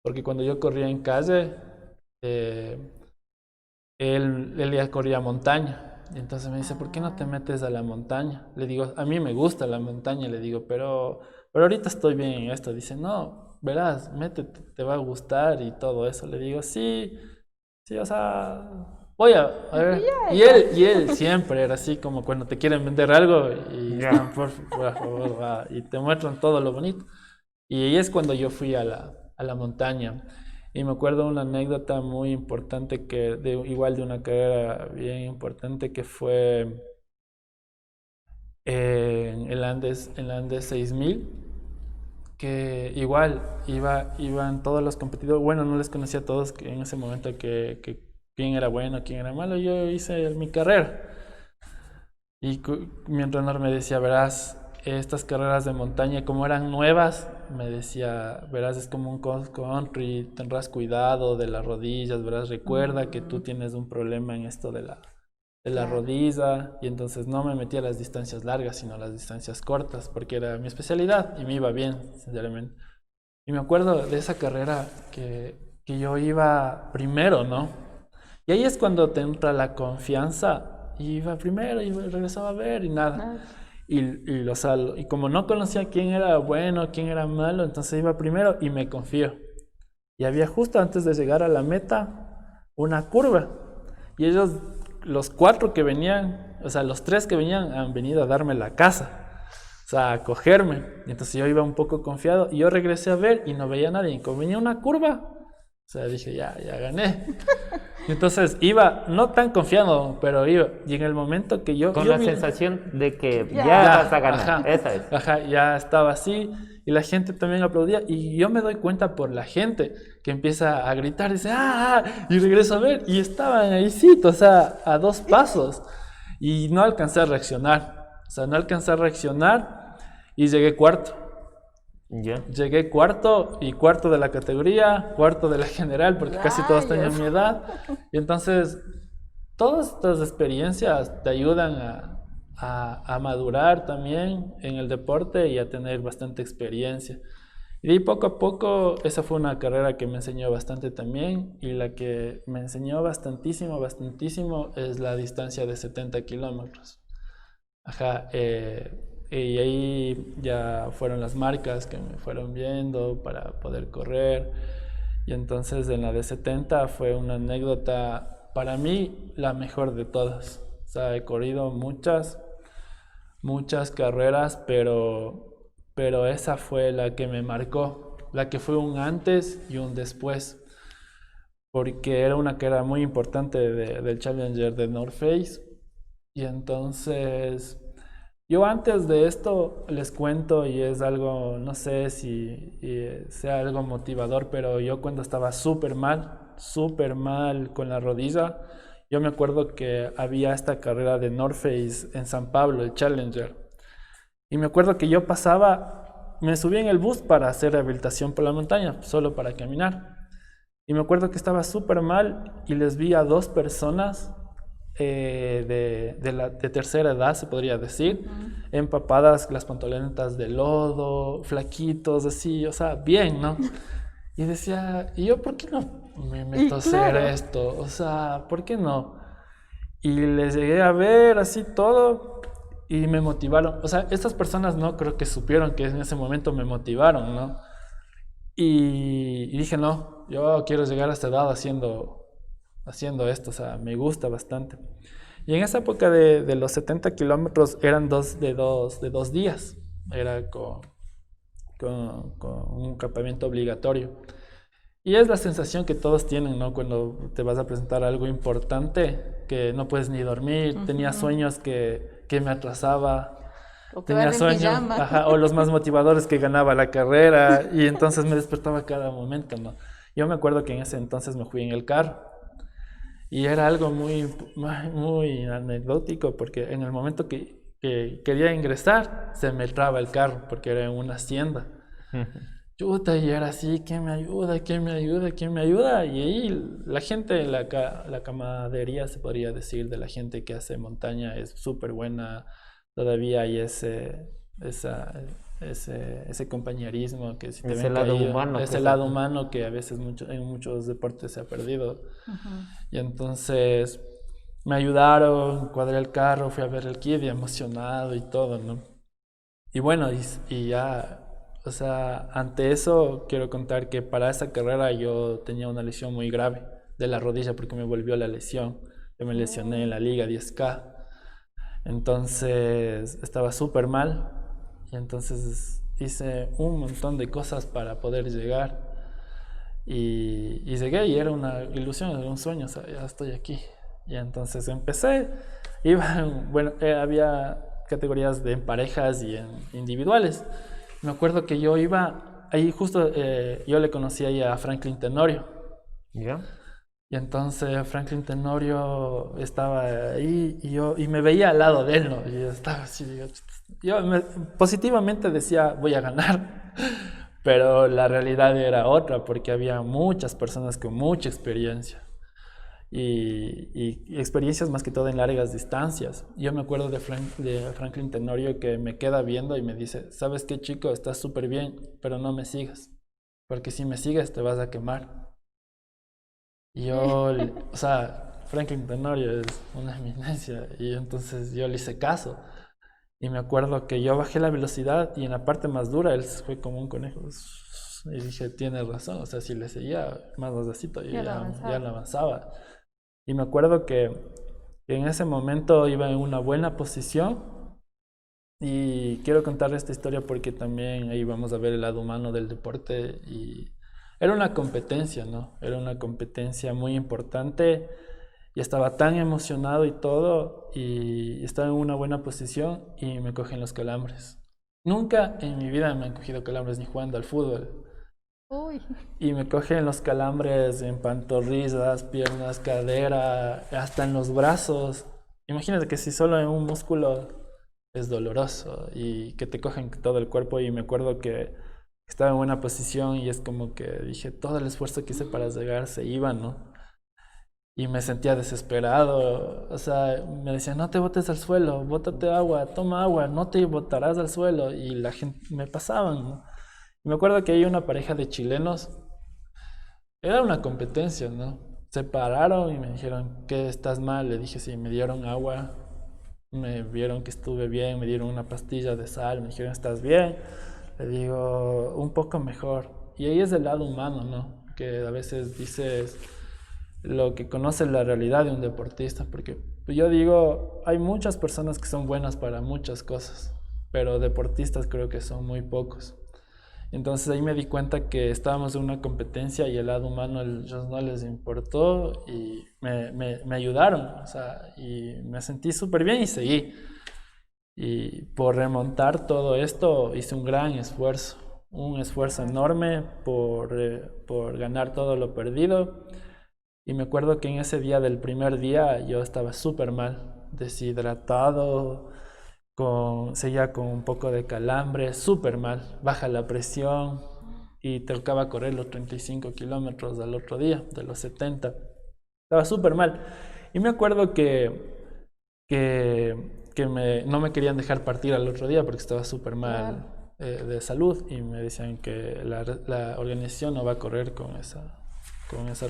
porque cuando yo corría en calle, él ya corría montaña. Y entonces me dice, ¿por qué no te metes a la montaña? Le digo, a mí me gusta la montaña, le digo, pero ahorita estoy bien en esto. Dice, no, verás, métete, te va a gustar y todo eso. Le digo, sí, o sea, voy a ver. Y él siempre era así como cuando te quieren vender algo y por favor, y te muestran todo lo bonito. Y ahí es cuando yo fui a la montaña. Y me acuerdo una anécdota muy importante igual de una carrera bien importante que fue en el Andes 6000, que igual iban todos los competidores. Bueno, no les conocía a todos en ese momento que quién era bueno, quién era malo. Yo hice mi carrera. Y mi entrenador me decía, verás, estas carreras de montaña, como eran nuevas, me decía, verás, es como un cross country, tendrás cuidado de las rodillas, verás, recuerda que tú tienes un problema en esto de la rodilla. Y entonces no me metí a las distancias largas, sino a las distancias cortas, porque era mi especialidad y me iba bien, sinceramente. Y me acuerdo de esa carrera que yo iba primero, ¿no? Y ahí es cuando te entra la confianza. Iba primero y regresaba a ver y nada. Y como no conocía quién era bueno, quién era malo, entonces iba primero y me confío. Y había justo antes de llegar a la meta una curva. Y ellos, los 4 que venían, o sea, los 3 que venían han venido a darme la casa. O sea, a cogerme. Y entonces yo iba un poco confiado y yo regresé a ver y no veía a nadie. Y como venía una curva, o sea, dije, ya gané. Y entonces iba, no tan confiado, pero iba. Y en el momento que yo... Con yo la vi, sensación de que ya vas a ganar. Ajá, Esa es. Ajá, ya estaba así. Y la gente también aplaudía. Y yo me doy cuenta por la gente que empieza a gritar. Dice, ¡ah! Y regreso a ver. Y estaban ahí, sí, o sea, a 2 pasos. Y no alcancé a reaccionar. O sea, no alcancé a reaccionar. Y llegué cuarto. Ya. Llegué cuarto y cuarto de la categoría, cuarto de la general, porque casi todos tenían mi edad. Y entonces, todas estas experiencias te ayudan a madurar también en el deporte y a tener bastante experiencia. Y de ahí poco a poco, esa fue una carrera que me enseñó bastante también. Y la que me enseñó bastantísimo es la distancia de 70 kilómetros. Ajá, y ahí ya fueron las marcas que me fueron viendo para poder correr. Y entonces en la de 70 fue una anécdota, para mí, la mejor de todas. O sea, he corrido muchas carreras, pero esa fue la que me marcó, la que fue un antes y un después. Porque era una carrera muy importante del Challenger de North Face. Y entonces... Yo antes de esto les cuento y es algo, no sé si sea algo motivador, pero yo cuando estaba súper mal con la rodilla, yo me acuerdo que había esta carrera de North Face en San Pablo, el Challenger. Y me acuerdo que yo me subí en el bus para hacer rehabilitación por la montaña, solo para caminar. Y me acuerdo que estaba súper mal y les vi a 2 personas de tercera edad, se podría decir, empapadas las pantalonetas de lodo, flaquitos, así, o sea, bien, ¿no? Y decía, ¿y yo por qué no me meto a hacer esto? O sea, ¿por qué no? Y les llegué a ver así todo y me motivaron. O sea, estas personas no creo que supieron que en ese momento me motivaron, ¿no? Y dije, no, yo quiero llegar a esta edad haciendo esto, o sea, me gusta bastante. Y en esa época de los 70 kilómetros eran de dos días, era con un campamento obligatorio. Y es la sensación que todos tienen, ¿no? Cuando te vas a presentar algo importante, que no puedes ni dormir, tenía sueños que me atrasaba, O que tenía van en sueños, pijama. o los más motivadores que ganaba la carrera, y entonces me despertaba cada momento, ¿no? Yo me acuerdo que en ese entonces me fui en el carro. Y era algo muy anecdótico porque en el momento que quería ingresar se me traba el carro porque era en una hacienda. Chuta, y era así, ¿quién me ayuda? ¿Quién me ayuda? ¿Quién me ayuda? Y ahí la gente, la camaradería se podría decir de la gente que hace montaña es súper buena. Todavía hay ese compañerismo que si te ven caído, ese lado humano que a veces en muchos deportes se ha perdido. Y entonces me ayudaron, cuadré el carro, fui a ver el kid y emocionado y todo, ¿no? Y bueno, y ya, o sea, ante eso quiero contar que para esa carrera yo tenía una lesión muy grave de la rodilla porque me volvió la lesión. Yo me lesioné en la liga 10K. Entonces estaba súper mal y entonces hice un montón de cosas para poder llegar y llegué y era una ilusión, era un sueño, o sea, ya estoy aquí. Y entonces empecé, había categorías de en parejas y en individuales. Me acuerdo que yo iba, ahí justo yo le conocí ahí a Franklin Tenorio. ¿Ya? Y entonces Franklin Tenorio estaba ahí y me veía al lado de él, ¿no? Y yo estaba así, positivamente decía, voy a ganar, pero la realidad era otra porque había muchas personas con mucha experiencia y experiencias más que todo en largas distancias. Yo me acuerdo de Franklin Tenorio que me queda viendo y me dice, ¿sabes qué, chico? Estás súper bien, pero no me sigas. porque si me sigues te vas a quemar. Y yo, o sea, Franklin Tenorio es una eminencia, y entonces yo le hice caso. Y me acuerdo que yo bajé la velocidad y en la parte más dura él fue como un conejo. Y dije, tienes razón, o sea, si le seguía más despacito, yo ya no avanzaba. Y me acuerdo que en ese momento iba en una buena posición y quiero contar esta historia porque también ahí vamos a ver el lado humano del deporte y era una competencia, ¿no? Era una competencia muy importante y estaba tan emocionado y todo y estaba en una buena posición y me cogen los calambres. Nunca en mi vida me han cogido calambres ni jugando al fútbol. Uy. Y me cogen los calambres en pantorrillas, piernas, cadera, hasta en los brazos. Imagínate que si solo en un músculo es doloroso y que te cogen todo el cuerpo. Y me acuerdo que estaba en buena posición y es como que dije, todo el esfuerzo que hice para llegar se iba, ¿no? Y me sentía desesperado. O sea, me decían, no te botes al suelo, bótate agua, toma agua, no te botarás al suelo. Y la gente me pasaban, ¿no? Y me acuerdo que hay una pareja de chilenos, era una competencia, ¿no? Se pararon y me dijeron, ¿qué estás mal? Le dije, sí, me dieron agua, me vieron que estuve bien, me dieron una pastilla de sal, me dijeron, ¿estás bien? Le digo, un poco mejor. Y ahí es el lado humano, ¿no? Que a veces dices lo que conoce la realidad de un deportista, porque yo digo, hay muchas personas que son buenas para muchas cosas, pero deportistas creo que son muy pocos. Entonces ahí me di cuenta que estábamos en una competencia y el lado humano a ellos no les importó y me ayudaron, o sea, y me sentí súper bien y seguí. Y por remontar todo esto hice un esfuerzo enorme por ganar todo lo perdido. Y me acuerdo que en ese día del primer día yo estaba súper mal, deshidratado, seguía con un poco de calambre, súper mal, baja la presión y tocaba correr los 35 kilómetros al otro día, de los 70. Estaba súper mal. Y me acuerdo no me querían dejar partir al otro día porque estaba súper mal de salud y me decían que la organización no va a correr con esa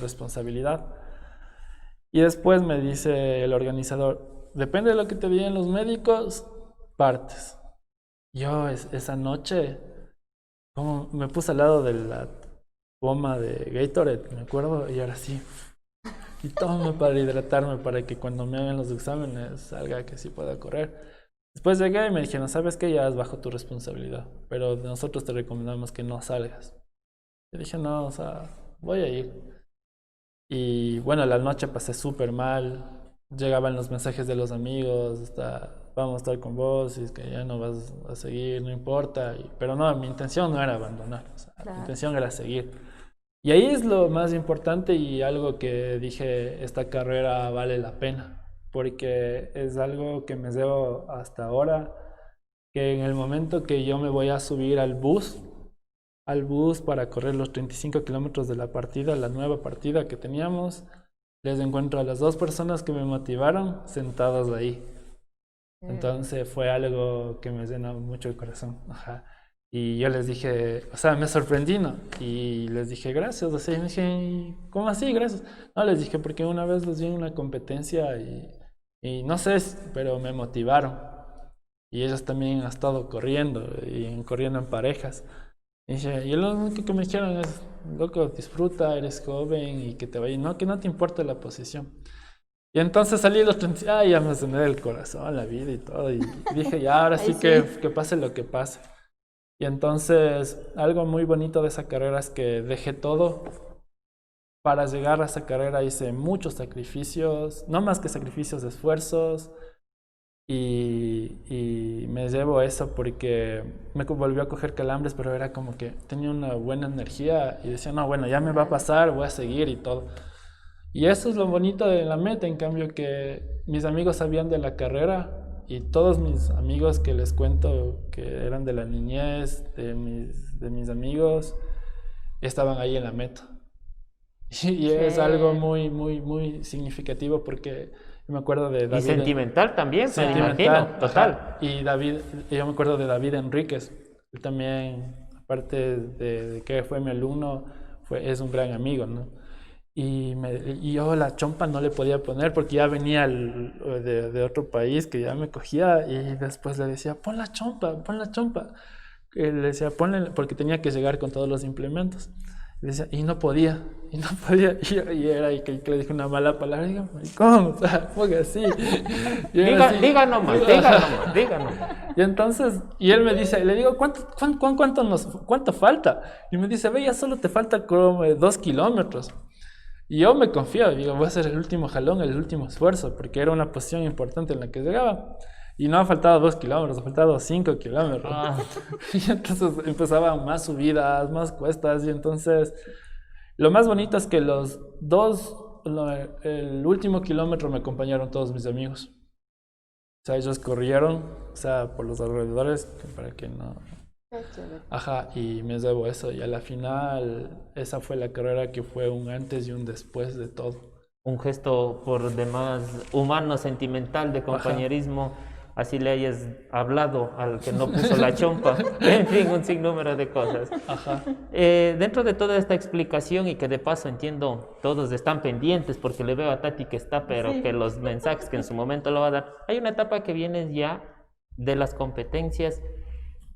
responsabilidad. Y después me dice el organizador, depende de lo que te digan los médicos, partes. Yo esa noche como me puse al lado de la bomba de Gatorade, me acuerdo, y ahora sí, y tomo para hidratarme para que cuando me hagan los exámenes salga que sí pueda correr. Después llegué y me dijeron, ¿sabes qué? Ya es bajo tu responsabilidad, pero nosotros te recomendamos que no salgas. Yo dije, no, o sea, voy a ir. Y bueno, la noche pasé súper mal. Llegaban los mensajes de los amigos, vamos a estar con vos, y es que ya no vas a seguir, no importa. Pero no, mi intención no era abandonar, o sea, Claro. mi intención era seguir. Y ahí es lo más importante y algo que dije, esta carrera vale la pena, porque es algo que me llevo hasta ahora, que en el momento que yo me voy a subir al bus para correr los 35 kilómetros de la partida, la nueva partida que teníamos, les encuentro a las dos personas que me motivaron sentados ahí. Entonces fue algo que me llenó mucho el corazón. Ajá. Y yo les dije, o sea, me sorprendí, ¿no? Y les dije, gracias. O sea, y me dije, ¿cómo así? Gracias. No, les dije, porque una vez los vi en una competencia y no sé, pero me motivaron. Y ellos también han estado corriendo en parejas. Y lo único que me dijeron es, loco, disfruta, eres joven y que te vaya, no, que no te importe la posición. Y entonces salí los 30, ya me cené el corazón, la vida y todo. Y dije, ya, ahora sí que pase lo que pase. Y entonces, algo muy bonito de esa carrera es que dejé todo. Para llegar a esa carrera hice muchos sacrificios, no más que sacrificios, esfuerzos. Y me llevo eso porque me volvió a coger calambres, pero era como que tenía una buena energía y decía, no, bueno, ya me va a pasar, voy a seguir y todo. Y eso es lo bonito de la meta, en cambio que mis amigos sabían de la carrera y todos mis amigos que les cuento que eran de la niñez, de mis amigos, estaban ahí en la meta. Y es algo muy, muy, muy significativo porque me acuerdo de David. Y sentimental también, me Sentimental, imagino, total. Y yo me acuerdo de David Enríquez. Él también aparte de que fue mi alumno, es un gran amigo, ¿no? Y yo la chompa no le podía poner porque ya venía de otro país que ya me cogía y después le decía, pon la chompa, pon la chompa. Y le decía, ponle, porque tenía que llegar con todos los implementos. Y decía, y no podía. Y era ahí que le dije una mala palabra. Y digo, ¿cómo? O sea, porque así. Diga nomás. Y entonces, y él me dice, le digo, ¿cuánto falta? Y me dice, ve, ya solo te falta como 2 kilómetros. Y yo me confío, digo, voy a hacer el último jalón, el último esfuerzo, porque era una posición importante en la que llegaba. Y no ha faltado 2 kilómetros, ha faltado 5 kilómetros. Y entonces empezaban más subidas, más cuestas. Y entonces, lo más bonito es que el último kilómetro me acompañaron todos mis amigos. O sea, ellos corrieron, o sea, por los alrededores, para que no... Ajá, y me debo eso. Y a la final, esa fue la carrera que fue un antes y un después de todo. Un gesto por demás humano, sentimental, de compañerismo. Ajá. Así le hayas hablado al que no puso la chompa. En fin, un sinnúmero de cosas. Ajá. Dentro de toda esta explicación, y que de paso entiendo, todos están pendientes porque le veo a Tati que está, pero sí, que los mensajes que en su momento lo va a dar. Hay una etapa que viene ya de las competencias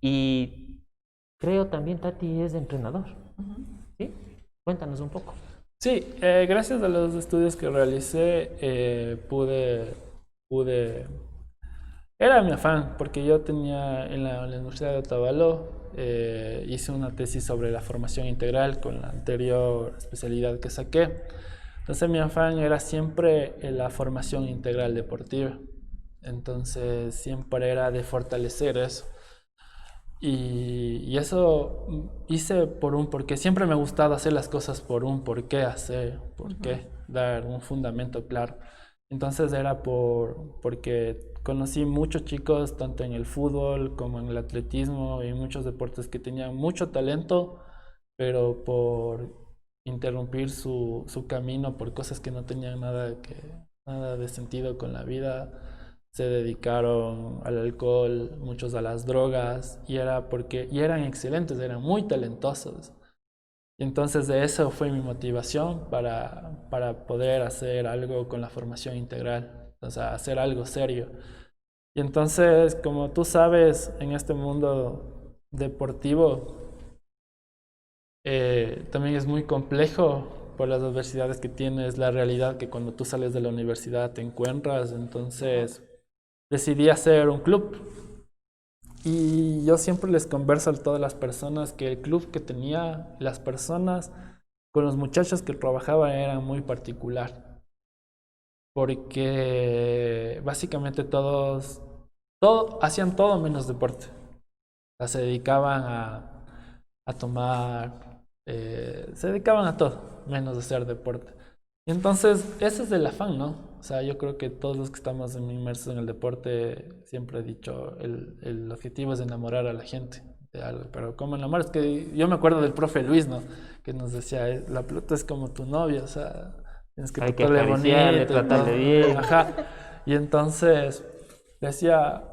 y creo también Tati es entrenador. ¿Sí? Cuéntanos un poco. Sí, gracias a los estudios que realicé pude... Era mi afán, porque yo tenía en la Universidad de Otavalo, hice una tesis sobre la formación integral con la anterior especialidad que saqué. Entonces mi afán era siempre la formación integral deportiva. Entonces siempre era de fortalecer eso. Y eso hice porque siempre me ha gustado hacer las cosas por un por qué hacer, por qué dar un fundamento claro. Entonces era porque conocí muchos chicos, tanto en el fútbol como en el atletismo y en muchos deportes que tenían mucho talento, pero por interrumpir su camino por cosas que no tenían nada de sentido con la vida, se dedicaron al alcohol, muchos a las drogas, y eran excelentes, eran muy talentosos. Y entonces de eso fue mi motivación para poder hacer algo con la formación integral, o sea, hacer algo serio. Y entonces, como tú sabes, en este mundo deportivo también es muy complejo por las adversidades que tienes, la realidad que cuando tú sales de la universidad te encuentras. Entonces decidí hacer un club. Y yo siempre les converso a todas las personas que el club que tenía, las personas con los muchachos que trabajaban eran muy particular. Porque básicamente todos hacían todo menos deporte. O sea, se dedicaban a tomar, se dedicaban a todo, menos a hacer deporte. Y entonces, ese es el afán, ¿no? O sea, yo creo que todos los que estamos inmersos en el deporte, siempre he dicho, el objetivo es enamorar a la gente de algo. Pero ¿cómo enamorar? Es que yo me acuerdo del profe Luis, ¿no? Que nos decía, la pelota es como tu novia, o sea, tienes que tratarle bonito, tratarle bien. Ajá. Y entonces, decía,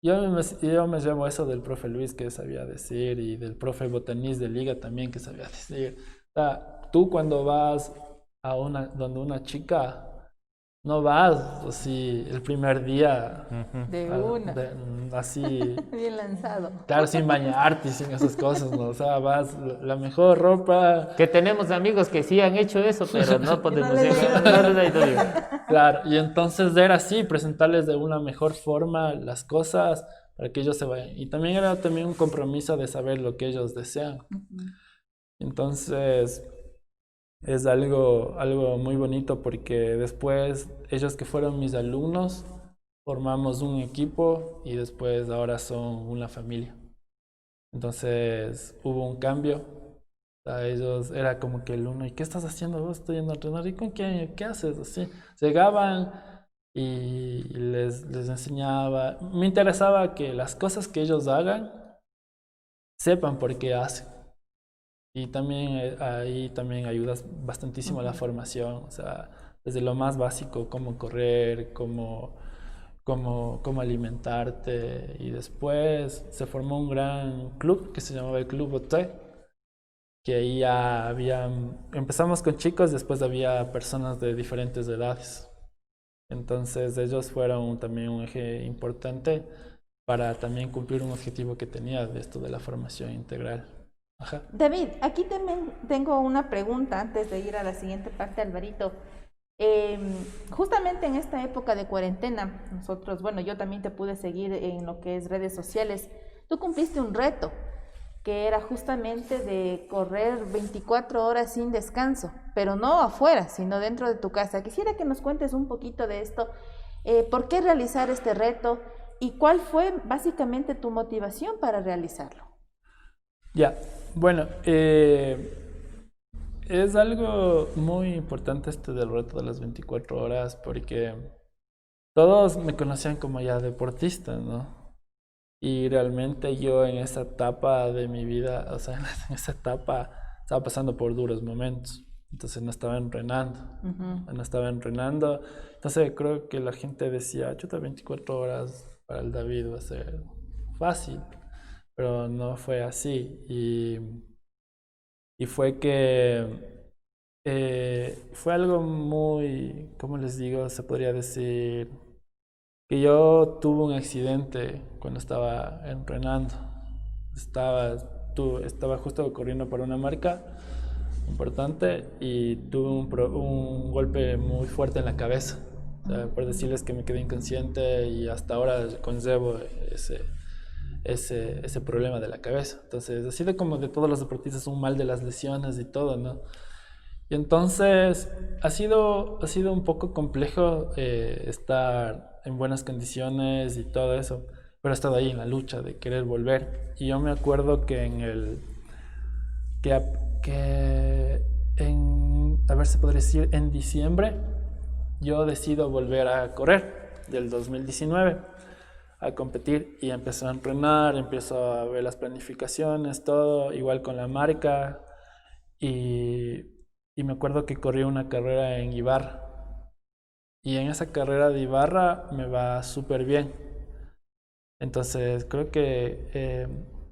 yo me llevo eso del profe Luis que sabía decir y del profe Botanís de Liga también que sabía decir. O sea, tú cuando vas donde una chica, no vas así el primer día así bien lanzado, claro, sin bañarte y sin esas cosas, ¿no? O sea, vas la mejor ropa, que tenemos amigos que sí han hecho eso, pero no podemos llegar. Claro, y entonces era así, presentarles de una mejor forma las cosas para que ellos se vayan, y también era un compromiso de saber lo que ellos desean. Entonces es algo muy bonito porque después ellos que fueron mis alumnos formamos un equipo y después ahora son una familia. Entonces hubo un cambio. O sea, ellos era como que el uno, ¿y qué estás haciendo vos? Estoy yendo a entrenar. ¿Y con qué haces? Así llegaban y les enseñaba. Me interesaba que las cosas que ellos hagan sepan por qué hacen. Y también ahí también ayudas bastantísimo a la formación, o sea, desde lo más básico, cómo correr, cómo cómo alimentarte. Y después se formó un gran club que se llamaba el Club Oté, que ahí ya empezamos con chicos, después había personas de diferentes edades. Entonces ellos fueron también un eje importante para también cumplir un objetivo que tenía de esto de la formación integral. Ajá. David, aquí también tengo una pregunta antes de ir a la siguiente parte, Alvarito. Justamente en esta época de cuarentena, nosotros, bueno, yo también te pude seguir en lo que es redes sociales. Tú cumpliste un reto que era justamente de correr 24 horas sin descanso, pero no afuera, sino dentro de tu casa. Quisiera que nos cuentes un poquito de esto. ¿Por qué realizar este reto? ¿Y cuál fue básicamente tu motivación para realizarlo? Ya, bueno, es algo muy importante este del reto de las 24 horas porque todos me conocían como ya deportista, ¿no? Y realmente yo en esa etapa de mi vida, o sea, en esa etapa estaba pasando por duros momentos. Entonces no estaba entrenando, no estaba entrenando. Entonces creo que la gente decía, chuta, 24 horas para el David va a ser fácil, pero no fue así. Y fue que fue algo muy, ¿cómo les digo? Se podría decir que yo tuve un accidente cuando estaba entrenando. Estaba justo corriendo por una marca importante y tuve un golpe muy fuerte en la cabeza. O sea, por decirles que me quedé inconsciente y hasta ahora conservo ese problema de la cabeza. Entonces, así de como de todos los deportistas, un mal de las lesiones y todo, ¿no? Y entonces ha sido un poco complejo estar en buenas condiciones y todo eso, pero he estado ahí en la lucha de querer volver. Y yo me acuerdo que a ver si podría decir, en diciembre, yo decido volver a correr del 2019, a competir y empiezo a entrenar, empiezo a ver las planificaciones, todo, igual con la marca. Y me acuerdo que corrí una carrera en Ibarra. Y en esa carrera de Ibarra me va súper bien. Entonces creo que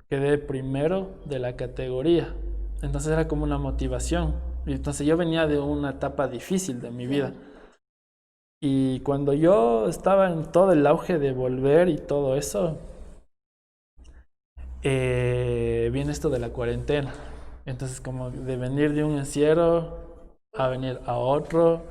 quedé primero de la categoría. Entonces era como una motivación. Y entonces yo venía de una etapa difícil de mi vida. Y cuando yo estaba en todo el auge de volver y todo eso, viene esto de la cuarentena. Entonces como de venir de un encierro a venir a otro.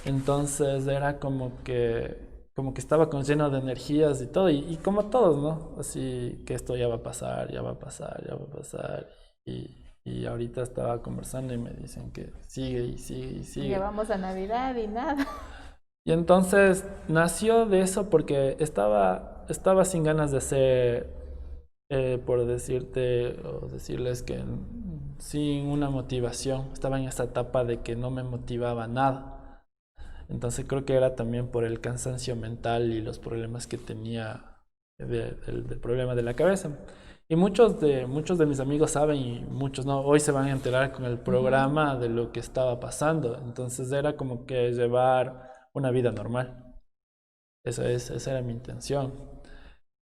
Entonces era como que estaba con lleno de energías y todo, y como todos, ¿no? Así que esto ya va a pasar, ya va a pasar, ya va a pasar. Y ahorita estaba conversando y me dicen que sigue y sigue y sigue. Ya vamos a Navidad y nada. Y entonces nació de eso porque estaba sin ganas de hacer, por decirte o decirles que sin una motivación. Estaba en esa etapa de que no me motivaba nada. Entonces creo que era también por el cansancio mental y los problemas que tenía del problema de la cabeza. Y muchos de mis amigos saben y muchos no, hoy se van a enterar con el programa de lo que estaba pasando. Entonces era como que llevar una vida normal. Esa era mi intención.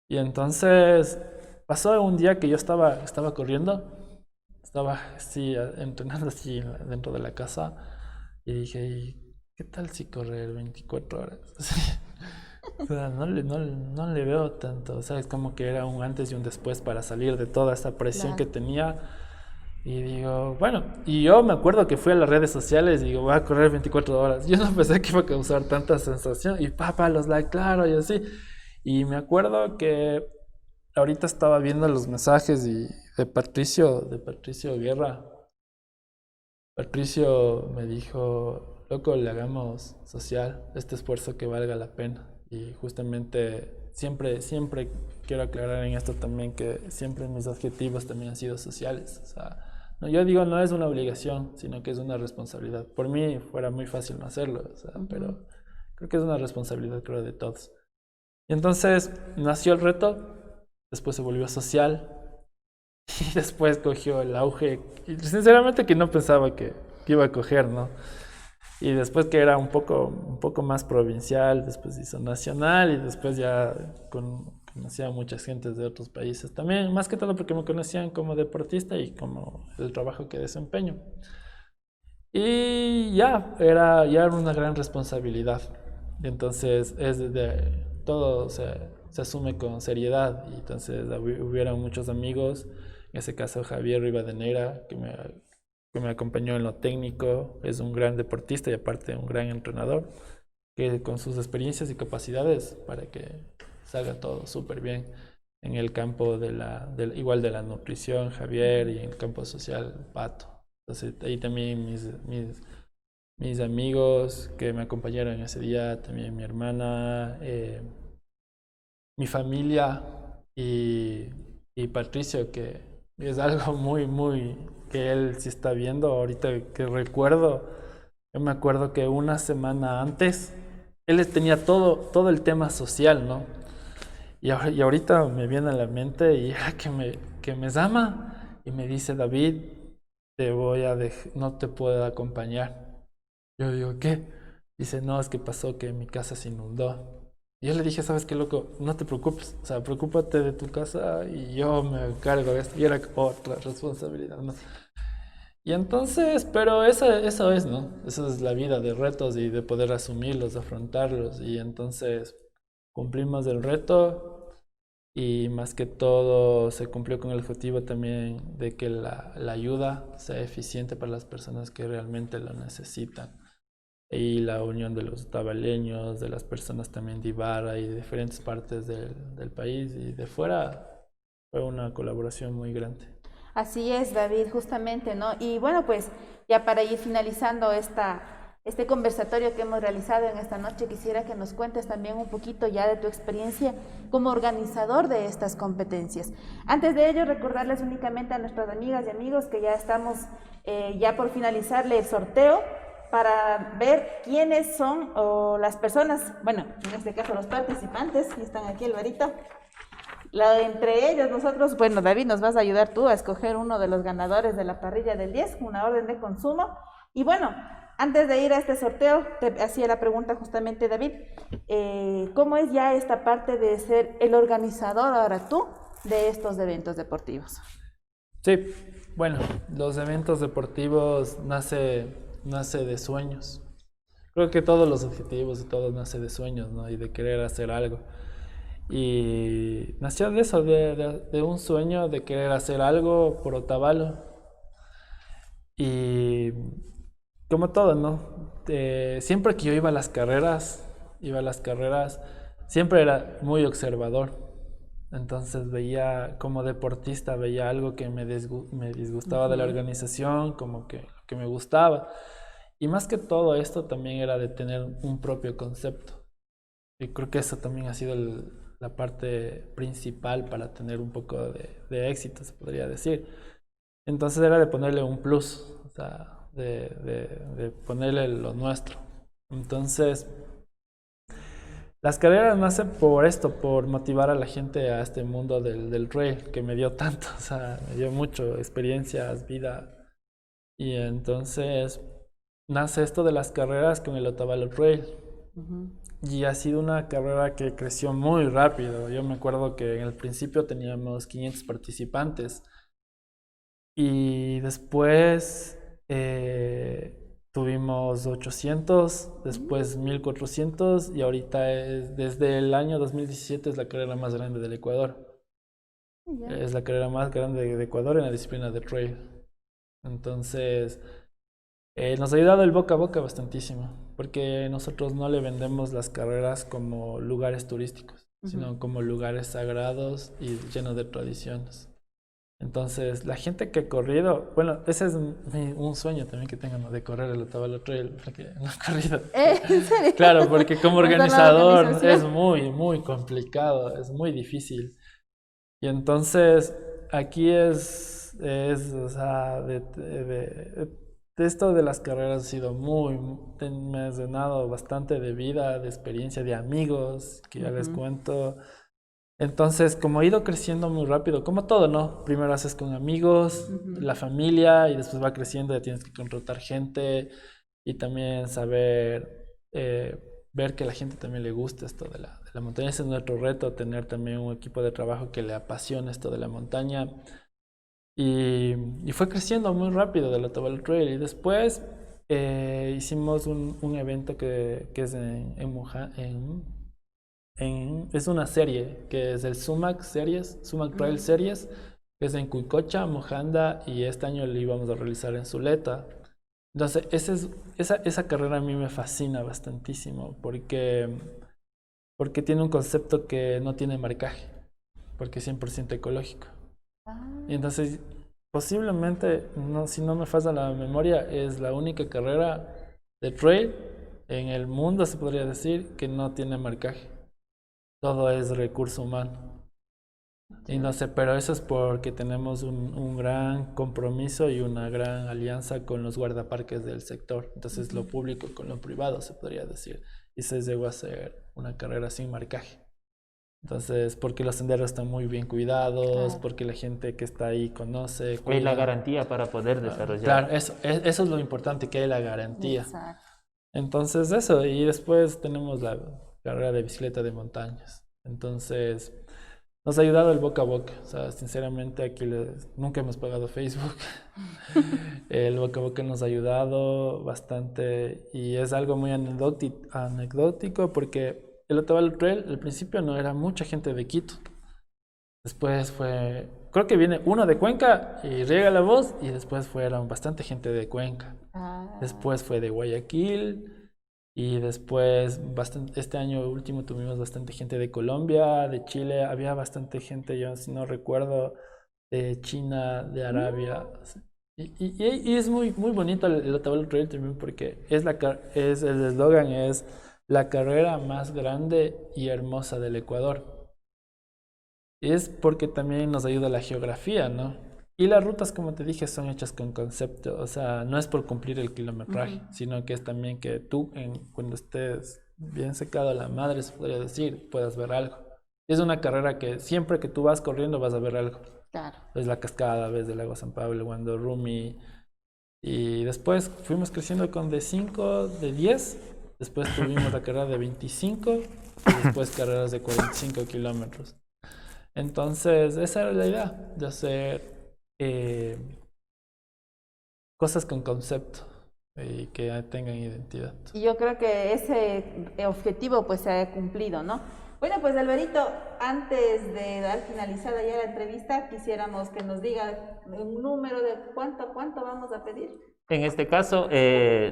Y entonces pasó un día que yo estaba corriendo, estaba así entrenando así dentro de la casa y dije, ¿qué tal si correr 24 horas? O sea, no le veo tanto, o sea, es como que era un antes y un después para salir de toda esa presión que tenía. Y digo, bueno, y yo me acuerdo que fui a las redes sociales y digo, voy a correr 24 horas. Yo no pensé que iba a causar tanta sensación. Y los likes, claro, y así. Y me acuerdo que ahorita estaba viendo los mensajes de Patricio Guerra. Patricio me dijo, loco, le hagamos social este esfuerzo que valga la pena. Y justamente siempre quiero aclarar en esto también que siempre mis objetivos también han sido sociales. O sea, no, yo digo, no es una obligación, sino que es una responsabilidad. Por mí fuera muy fácil no hacerlo, o sea, pero creo que es una responsabilidad, creo, de todos. Y entonces nació el reto, después se volvió social y después cogió el auge. Y sinceramente que no pensaba que iba a coger, ¿no? Y después que era un poco más provincial, después hizo nacional y después ya conocía a muchas gentes de otros países también, más que todo porque me conocían como deportista y como el trabajo que desempeño. Y ya era una gran responsabilidad. Y entonces todo se asume con seriedad. Y entonces hubieron muchos amigos, en ese caso Javier Rivadeneira, que me acompañó en lo técnico, es un gran deportista y aparte un gran entrenador, que con sus experiencias y capacidades para que salga todo súper bien en el campo igual de la nutrición, Javier, y en el campo social, Pato. Entonces ahí también mis amigos que me acompañaron ese día, también mi hermana, mi familia y Patricio, que es algo muy que él sí está viendo ahorita que recuerdo. Yo me acuerdo que una semana antes él tenía todo el tema social, ¿no? Y ahorita me viene a la mente y era que me llama y me dice: David, no te puedo acompañar. Yo digo: ¿qué? Dice: no, es que pasó que mi casa se inundó. Y yo le dije: ¿sabes qué, loco? No te preocupes, o sea, preocúpate de tu casa y yo me encargo de esto. Y era otra responsabilidad, ¿no? Y entonces, pero eso es, ¿no? Eso es la vida de retos y de poder asumirlos, afrontarlos. Y entonces cumplimos el reto y más que todo se cumplió con el objetivo también de que la ayuda sea eficiente para las personas que realmente lo necesitan. Y la unión de los tabaleños, de las personas también de Ibarra y de diferentes partes del país y de fuera, fue una colaboración muy grande. Así es, David, justamente, ¿no? Y bueno, pues ya para ir finalizando este conversatorio que hemos realizado en esta noche, quisiera que nos cuentes también un poquito ya de tu experiencia como organizador de estas competencias. Antes de ello, recordarles únicamente a nuestras amigas y amigos que ya estamos ya por finalizarle el sorteo para ver quiénes son las personas, bueno, en este caso los participantes, que están aquí, Alvarito. Entre ellos nosotros, bueno, David, nos vas a ayudar tú a escoger uno de los ganadores de la parrilla del 10, una orden de consumo. Y bueno, antes de ir a este sorteo, te hacía la pregunta justamente, David, ¿cómo es ya esta parte de ser el organizador ahora tú de estos eventos deportivos? Sí, bueno, los eventos deportivos nace de sueños. Creo que todos los objetivos y todo nace de sueños, ¿no? Y de querer hacer algo. Y nació de eso, de un sueño de querer hacer algo por Otavalo. Y como todo, ¿no? Siempre que yo iba a las carreras, siempre era muy observador. Entonces como deportista, veía algo que me disgustaba de la organización, como que me gustaba. Y más que todo esto también era de tener un propio concepto. Y creo que eso también ha sido la parte principal para tener un poco de éxito, se podría decir. Entonces era de ponerle un plus, o sea, de ponerle lo nuestro. Entonces, las carreras nacen por esto, por motivar a la gente a este mundo del trail, que me dio tanto, o sea, me dio mucho, experiencias, vida. Y entonces nace esto de las carreras con el Otavalo Trail. Y ha sido una carrera que creció muy rápido. Yo me acuerdo que en el principio teníamos 500 participantes y después tuvimos 800, después 1400 y ahorita desde el año 2017 es la carrera más grande del Ecuador. Es la carrera más grande de Ecuador en la disciplina de trail. Entonces nos ha ayudado el boca a boca bastantísimo, porque nosotros no le vendemos las carreras como lugares turísticos, sino como lugares sagrados y llenos de tradiciones. Entonces, la gente que ha corrido, bueno, ese es un sueño también que tengo, ¿no? De correr el Otavalo Trail, porque no he corrido. ¿En serio? Claro, porque como organizador es muy complicado, es muy difícil. Y entonces, aquí o sea, esto de las carreras ha sido me ha llenado bastante de vida, de experiencia, de amigos, que ya les cuento. Entonces, como he ido creciendo muy rápido, como todo, ¿no? Primero haces con amigos, la familia, y después va creciendo, ya tienes que contratar gente, y también saber ver que a la gente también le gusta esto de la montaña. Ese es nuestro reto, tener también un equipo de trabajo que le apasione esto de la montaña. Y fue creciendo muy rápido del Otavalo Trail. Y después hicimos un evento que es es una serie, que es el Sumac Series, Sumac Trail Series, que es en Cuicocha, Mojanda, y este año lo íbamos a realizar en Zuleta. Entonces, esa carrera a mí me fascina bastantísimo, porque tiene un concepto que no tiene marcaje, porque es 100% ecológico. Y entonces, posiblemente, si no me falla la memoria, es la única carrera de trail en el mundo, se podría decir, que no tiene marcaje. Todo es recurso humano. Y no sé, pero eso es porque tenemos un gran compromiso y una gran alianza con los guardaparques del sector. Entonces, lo público con lo privado, se podría decir. Y se llegó a hacer una carrera sin marcaje. Entonces, porque los senderos están muy bien cuidados, porque la gente que está ahí conoce. Hay la garantía para poder desarrollar. Claro, eso es lo importante, que hay la garantía. Exacto. Entonces, eso. Y después tenemos la carrera de bicicleta de montañas. Entonces, nos ha ayudado el boca a boca. O sea, sinceramente, aquí nunca hemos pagado Facebook. El boca a boca nos ha ayudado bastante y es algo muy anecdótico porque el Otavalo Trail al principio no era mucha gente de Quito. Después creo que viene uno de Cuenca y riega la voz, y después fueron bastante gente de Cuenca. Después fue de Guayaquil. Y después, este año último tuvimos bastante gente de Colombia, de Chile, había bastante gente, yo si no recuerdo, de China, de Arabia. Y es muy, muy bonito el Otavalo Trail también, porque el eslogan es la carrera más grande y hermosa del Ecuador. Y es porque también nos ayuda la geografía, ¿no? Y las rutas, como te dije, son hechas con concepto. O sea, no es por cumplir el kilometraje, sino que es también que tú, cuando estés bien secado a la madre, se podría decir, puedas ver algo. Es una carrera que siempre que tú vas corriendo vas a ver algo. Claro. Ves la cascada, ves el lago San Pablo, Guando Rumi. Y después fuimos creciendo con de 5, de 10. Después tuvimos la carrera de 25. Y después carreras de 45 kilómetros. Entonces, esa era la idea, de hacer cosas con concepto y que tengan identidad. Y yo creo que ese objetivo pues se ha cumplido, ¿no? Bueno, pues Alvarito, antes de dar finalizada ya la entrevista, quisiéramos que nos diga un número de cuánto vamos a pedir. En este caso,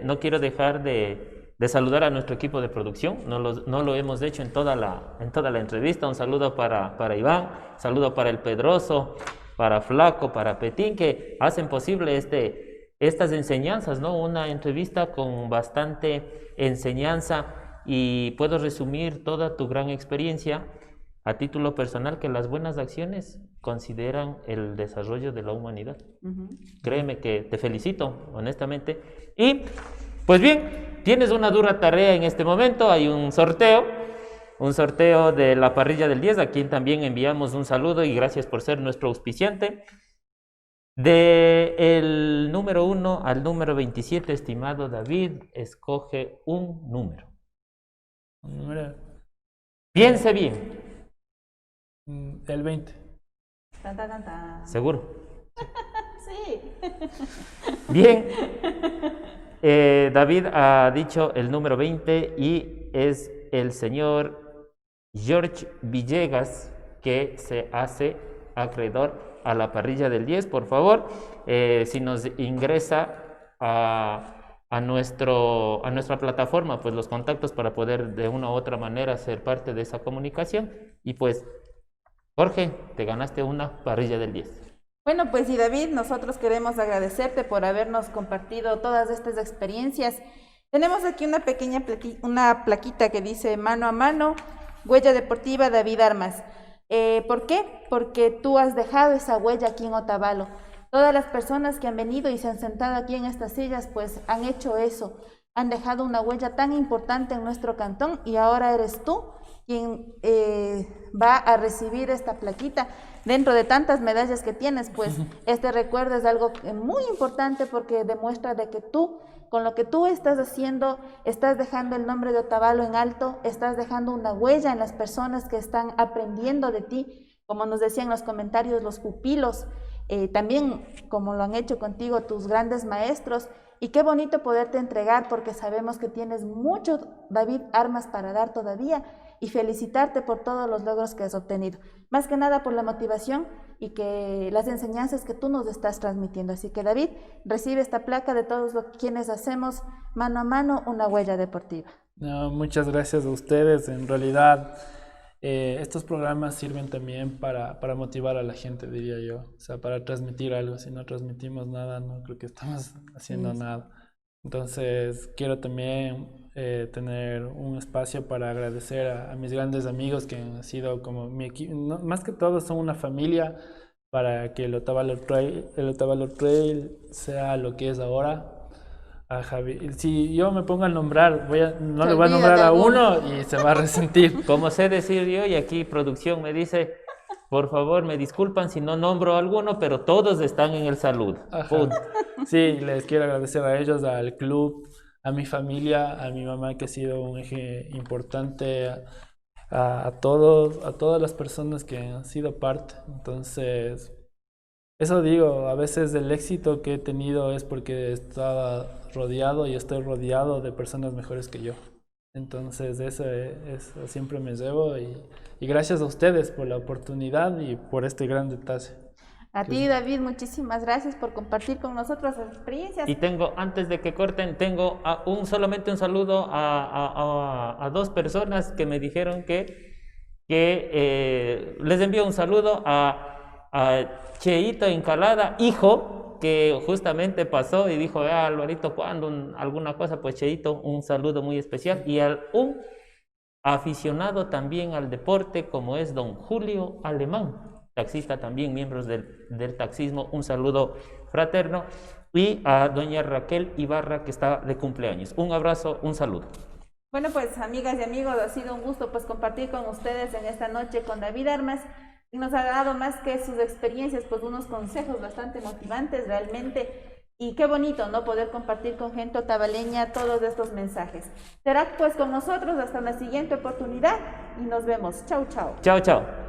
no quiero dejar de saludar a nuestro equipo de producción. No lo hemos hecho en toda la entrevista. Un saludo para Iván, un saludo para el Pedroso, para Flaco, para Petín, que hacen posible estas enseñanzas, ¿no? Una entrevista con bastante enseñanza, y puedo resumir toda tu gran experiencia a título personal, que las buenas acciones consideran el desarrollo de la humanidad. Créeme que te felicito, honestamente. Y, pues bien, tienes una dura tarea en este momento. Hay un sorteo de la parrilla del 10, a quien también enviamos un saludo y gracias por ser nuestro auspiciante. Del número 1 al número 27, estimado David, escoge un número. Piense bien. El 20. ¿Seguro? Sí. Bien. David ha dicho el número 20 y es el señor George Villegas, que se hace acreedor a la parrilla del 10. Por favor, si nos ingresa a nuestra plataforma, pues los contactos para poder de una u otra manera ser parte de esa comunicación. Y pues, Jorge, te ganaste una parrilla del 10. Bueno, pues y David, nosotros queremos agradecerte por habernos compartido todas estas experiencias. Tenemos aquí una plaquita que dice mano a mano, huella deportiva David Armas. ¿Por qué? Porque tú has dejado esa huella aquí en Otavalo. Todas las personas que han venido y se han sentado aquí en estas sillas, pues han hecho eso, han dejado una huella tan importante en nuestro cantón, y ahora eres tú quien va a recibir esta plaquita. Dentro de tantas medallas que tienes, pues este recuerdo es algo muy importante porque demuestra de que tú, con lo que tú estás haciendo, estás dejando el nombre de Otavalo en alto, estás dejando una huella en las personas que están aprendiendo de ti, como nos decían en los comentarios los pupilos, también como lo han hecho contigo tus grandes maestros. Y qué bonito poderte entregar porque sabemos que tienes mucho, David, armas para dar todavía, y felicitarte por todos los logros que has obtenido. Más que nada por la motivación y que las enseñanzas que tú nos estás transmitiendo. Así que, David, recibe esta placa de todos los quienes hacemos mano a mano una huella deportiva. No, muchas gracias a ustedes. En realidad, estos programas sirven también para motivar a la gente, diría yo. O sea, para transmitir algo. Si no transmitimos nada, no creo que estamos haciendo nada. Entonces, quiero también tener un espacio para agradecer a mis grandes amigos que han sido como mi equipo. No, más que todo, son una familia para que el Otavalo Trail sea lo que es ahora. A Javi. Si yo me pongo a nombrar, no le voy a nombrar a uno y se va a resentir. Como sé decir yo, y aquí producción me dice, por favor, me disculpan si no nombro a alguno, pero todos están en el salud. Sí, les quiero agradecer a ellos, al club, a mi familia, a mi mamá que ha sido un eje importante, a todas las personas que han sido parte. Entonces, eso digo, a veces el éxito que he tenido es porque estaba rodeado y estoy rodeado de personas mejores que yo. Entonces eso siempre me llevo y gracias a ustedes por la oportunidad y por este gran detalle. A ti, David, muchísimas gracias por compartir con nosotros las experiencias. Y tengo, antes de que corten, tengo solamente un saludo a dos personas que me dijeron que les envío un saludo a Cheito Encalada, hijo, que justamente pasó y dijo, Alvarito, ¿cuándo alguna cosa? Pues Cheito, un saludo muy especial. Y un aficionado también al deporte, como es don Julio Alemán, taxista también, miembros del taxismo, un saludo fraterno. Y a doña Raquel Ibarra, que está de cumpleaños. Un abrazo, un saludo. Bueno, pues amigas y amigos, ha sido un gusto pues compartir con ustedes en esta noche con David Armas. Nos ha dado más que sus experiencias, pues unos consejos bastante motivantes realmente, y qué bonito, ¿no? Poder compartir con gente otavaleña todos estos mensajes. Será pues con nosotros hasta la siguiente oportunidad y nos vemos. Chau, chau. Chao, chao.